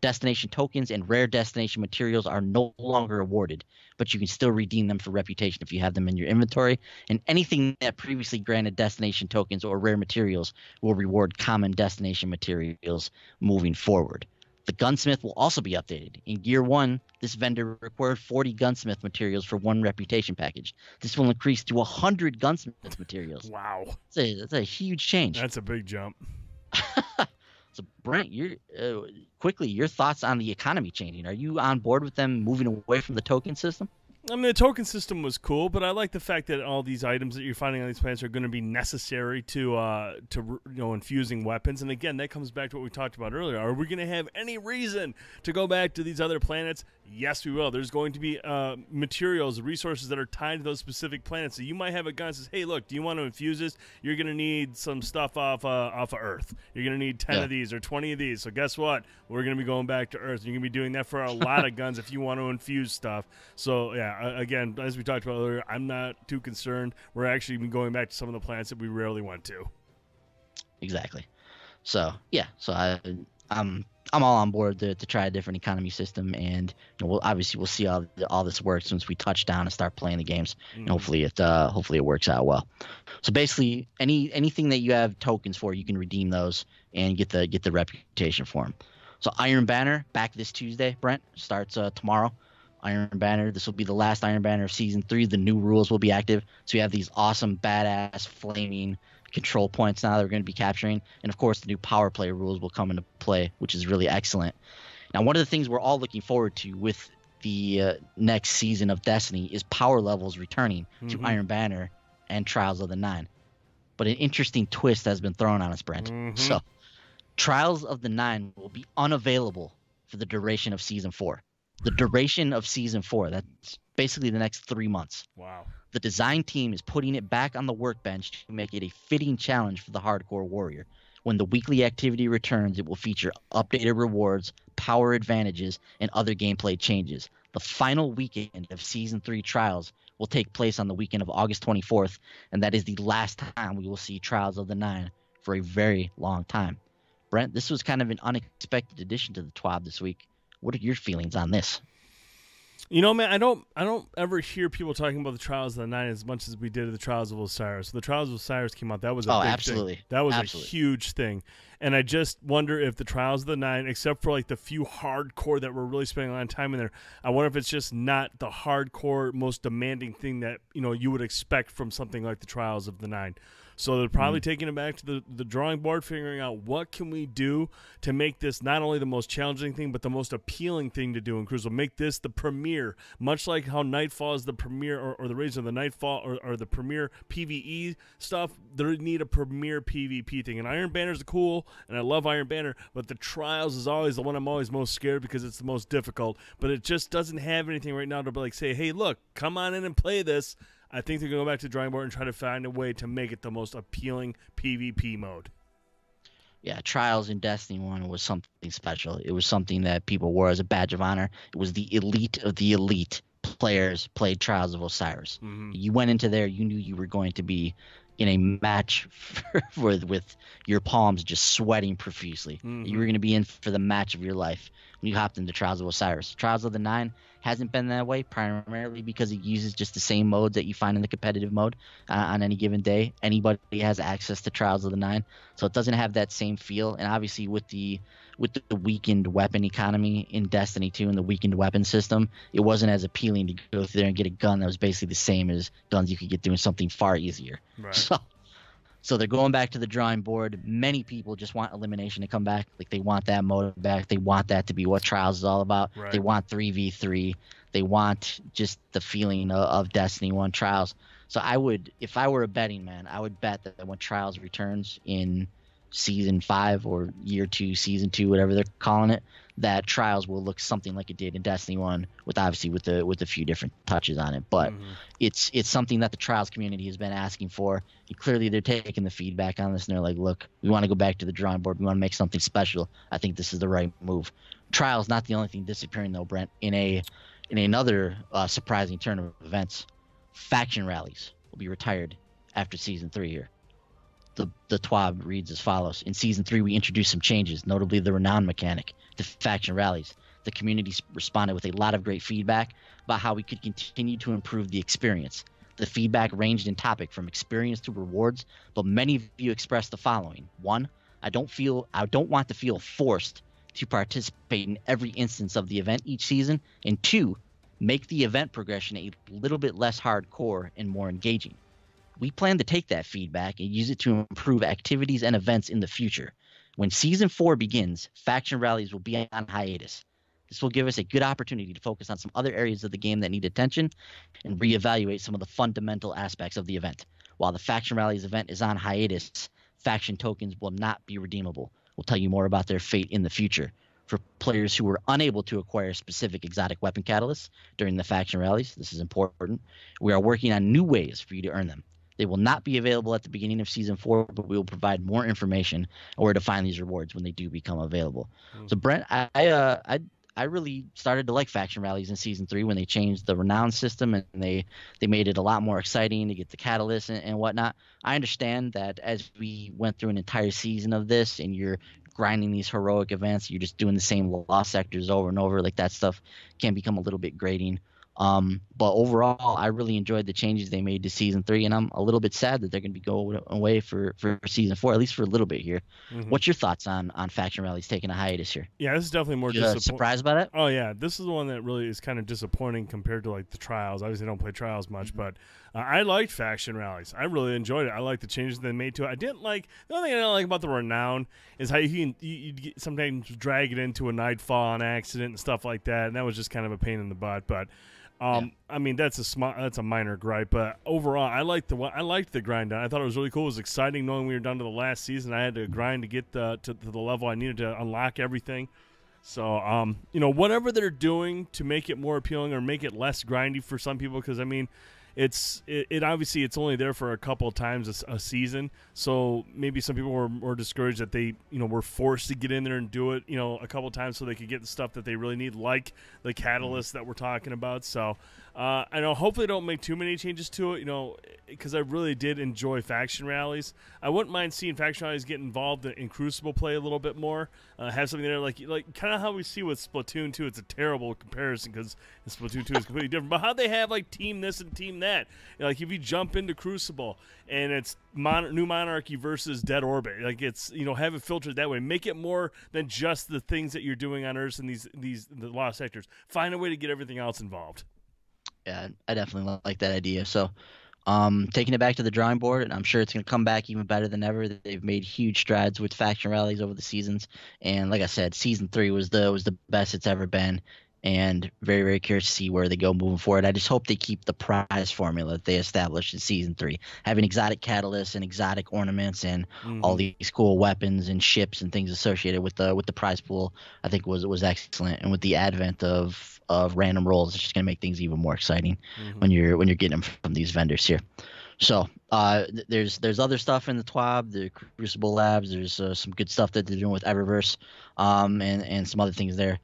Destination tokens and rare destination materials are no longer awarded, but you can still redeem them for reputation if you have them in your inventory, and anything that previously granted destination tokens or rare materials will reward common destination materials moving forward. The gunsmith will also be updated. In Gear 1, this vendor required 40 gunsmith materials for 1 reputation package. This will increase to 100 gunsmith materials. Wow. That's a huge change. That's a big jump. So, Brent, quickly, your thoughts on the economy changing. Are you on board with them moving away from the token system? I mean, the token system was cool, but I like the fact that all these items that you're finding on these planets are going to be necessary to infusing weapons. And again, that comes back to what we talked about earlier. Are we going to have any reason to go back to these other planets? Yes, we will. There's going to be materials, resources that are tied to those specific planets. So you might have a gun that says, "Hey, look, do you want to infuse this? You're going to need some stuff off of Earth. You're going to need 10 of these or 20 of these. So guess what? We're going to be going back to Earth. You're going to be doing that for a lot of guns if you want to infuse stuff." So yeah, again, as we talked about earlier, I'm not too concerned. We're actually going back to some of the planets that we rarely went to. Exactly. So yeah, I'm all on board to try a different economy system, and we'll see all this works once we touch down and start playing the games, and hopefully it works out well. So basically, anything that you have tokens for, you can redeem those and get the reputation for them. So Iron Banner back this Tuesday, Brent, starts tomorrow. Iron Banner. This will be the last Iron Banner of Season 3. The new rules will be active. So you have these awesome, badass, flaming control points now that we're going to be capturing. And, of course, the new power play rules will come into play, which is really excellent. Now, one of the things we're all looking forward to with the next season of Destiny is power levels returning to Iron Banner and Trials of the Nine. But an interesting twist has been thrown on us, Brent. So Trials of the Nine will be unavailable for the duration of Season 4. The duration of Season 4, that's basically the next 3 months. Wow. The design team is putting it back on the workbench to make it a fitting challenge for the hardcore warrior. When the weekly activity returns, it will feature updated rewards, power advantages, and other gameplay changes. The final weekend of Season 3 Trials will take place on the weekend of August 24th, and that is the last time we will see Trials of the Nine for a very long time. Brent, this was kind of an unexpected addition to the TWAB this week. What are your feelings on this? You know, man, I don't ever hear people talking about the Trials of the Nine as much as we did the Trials of Osiris. So the Trials of Osiris came out. That was a big thing. That was a huge thing. And I just wonder if the Trials of the Nine, except for like the few hardcore that we're really spending a lot of time in there, I wonder if it's just not the hardcore, most demanding thing that you would expect from something like the Trials of the Nine. So they're probably taking it back to the drawing board, figuring out what can we do to make this not only the most challenging thing, but the most appealing thing to do in Crucible. Make this the premiere, much like how Nightfall is the premiere, or the Raising of the Nightfall, or the premiere PvE stuff. They need a premiere PvP thing. And Iron Banner's cool, and I love Iron Banner, but the Trials is always the one I'm always most scared because it's the most difficult. But it just doesn't have anything right now to be like, say, hey, look, come on in and play this. I think they're going to go back to the drawing board and try to find a way to make it the most appealing PvP mode. Yeah, Trials in Destiny 1 was something special. It was something that people wore as a badge of honor. It was the elite of the elite players played Trials of Osiris. Mm-hmm. You went into there, you knew you were going to be in a match with your palms just sweating profusely. Mm-hmm. You were going to be in for the match of your life when you hopped into Trials of Osiris. Trials of the Nine hasn't been that way, primarily because it uses just the same modes that you find in the competitive mode on any given day. Anybody has access to Trials of the Nine, so it doesn't have that same feel. And obviously, with the weakened weapon economy in Destiny 2 and the weakened weapon system, it wasn't as appealing to go through there and get a gun that was basically the same as guns you could get doing something far easier. Right. So they're going back to the drawing board. Many people just want elimination to come back. Like, they want that mode back. They want that to be what Trials is all about. Right. They want 3v3. They want just the feeling of Destiny 1 Trials. So I would, if I were a betting man, I would bet that when Trials returns in Season 5 or Year 2, Season 2, whatever they're calling it, that Trials will look something like it did in Destiny 1, with obviously with a few different touches on it. But it's something that the Trials community has been asking for. And clearly they're taking the feedback on this, and they're like, look, we want to go back to the drawing board. We want to make something special. I think this is the right move. Trials not the only thing disappearing, though, Brent. In another surprising turn of events, faction rallies will be retired after Season 3 here. The TWAB reads as follows. In Season 3, we introduced some changes, notably the renown mechanic, the faction rallies. The community responded with a lot of great feedback about how we could continue to improve the experience. The feedback ranged in topic from experience to rewards, but many of you expressed the following. 1, I don't want to feel forced to participate in every instance of the event each season. And 2, make the event progression a little bit less hardcore and more engaging. We plan to take that feedback and use it to improve activities and events in the future. When Season 4 begins, faction rallies will be on hiatus. This will give us a good opportunity to focus on some other areas of the game that need attention and reevaluate some of the fundamental aspects of the event. While the faction rallies event is on hiatus, faction tokens will not be redeemable. We'll tell you more about their fate in the future. For players who were unable to acquire specific exotic weapon catalysts during the faction rallies, this is important. We are working on new ways for you to earn them. They will not be available at the beginning of Season 4, but we will provide more information on where to find these rewards when they do become available. So, Brent, I really started to like faction rallies in Season 3 when they changed the renown system and they made it a lot more exciting to get the catalysts and whatnot. I understand that as we went through an entire season of this and you're grinding these heroic events, you're just doing the same lost sectors over and over. Like, that stuff can become a little bit grating. But overall, I really enjoyed the changes they made to Season 3, and I'm a little bit sad that they're going to be going away for Season 4, at least for a little bit here. What's your thoughts on faction rallies taking a hiatus here? Yeah, this is definitely more surprised by that? Oh, yeah. This is the one that really is kind of disappointing compared to, like, the Trials. Obviously, I don't play Trials much, but I liked faction rallies. I really enjoyed it. I liked the changes they made to it. The only thing I don't like about the renown is how you sometimes drag it into a nightfall on accident and stuff like that, and that was just kind of a pain in the butt, but I mean, that's a minor gripe, but overall, I liked the grind down. I thought it was really cool. It was exciting knowing we were down to the last season. I had to grind to get to the level I needed to unlock everything. So, whatever they're doing to make it more appealing or make it less grindy for some people, because I mean, it obviously it's only there for a couple of times a season, so maybe some people were more discouraged that they were forced to get in there and do it a couple of times so they could get the stuff that they really need, like the catalyst that we're talking about. So I know hopefully they don't make too many changes to it, because I really did enjoy faction rallies. I wouldn't mind seeing faction rallies get involved in Crucible play a little bit more, have something there like kind of how we see with Splatoon 2. It's a terrible comparison because Splatoon 2 is completely different, but how they have like team this and team that, like if you jump into Crucible and it's New Monarchy versus Dead Orbit, like it's have it filtered that way, make it more than just the things that you're doing on Earth and the lost sectors. Find a way to get everything else involved. Yeah, I definitely like that idea. So taking it back to the drawing board, and I'm sure it's going to come back even better than ever. They've made huge strides with faction rallies over the seasons, and like I said, Season 3 was the best it's ever been, and very, very curious to see where they go moving forward. I just hope they keep the prize formula that they established in Season 3, having exotic catalysts and exotic ornaments and all these cool weapons and ships and things associated with the prize pool. I think was excellent, and with the advent of random rolls, it's just going to make things even more exciting when you're getting them from these vendors here. So there's other stuff in the TWAB, the Crucible Labs. There's some good stuff that they're doing with Eververse, and some other things there.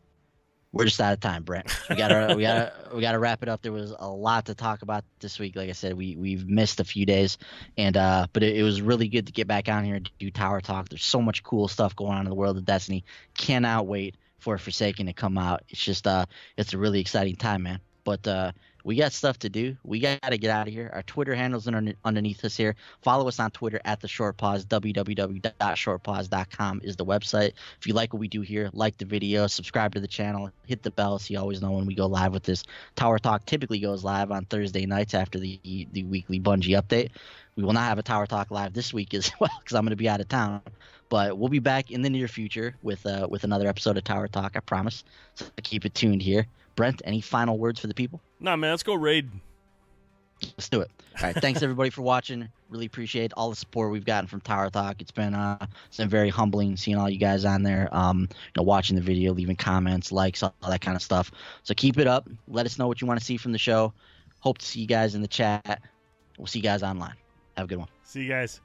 We're just out of time, Brent. So we gotta wrap it up. There was a lot to talk about this week. Like I said, we've missed a few days, and but it was really good to get back on here and do Tower Talk. There's so much cool stuff going on in the world of Destiny. Cannot wait for Forsaken to come out. It's just it's a really exciting time, man. But we got stuff to do. We got to get out of here. Our Twitter handles underneath us here. Follow us on Twitter at the Short Pause. www.shortpause.com is the website. If you like what we do here, like the video, subscribe to the channel, hit the bell so you always know when we go live with this. Tower Talk typically goes live on Thursday nights after the weekly Bungie update. We will not have a Tower Talk live this week as well because I'm going to be out of town. But we'll be back in the near future with another episode of Tower Talk, I promise. So keep it tuned here. Brent, any final words for the people? Nah, man, let's go raid. Let's do it. All right, thanks everybody for watching. Really appreciate all the support we've gotten from Tower Talk. It's been very humbling seeing all you guys on there. Watching the video, leaving comments, likes, all that kind of stuff. So keep it up. Let us know what you want to see from the show. Hope to see you guys in the chat. We'll see you guys online. Have a good one. See you guys.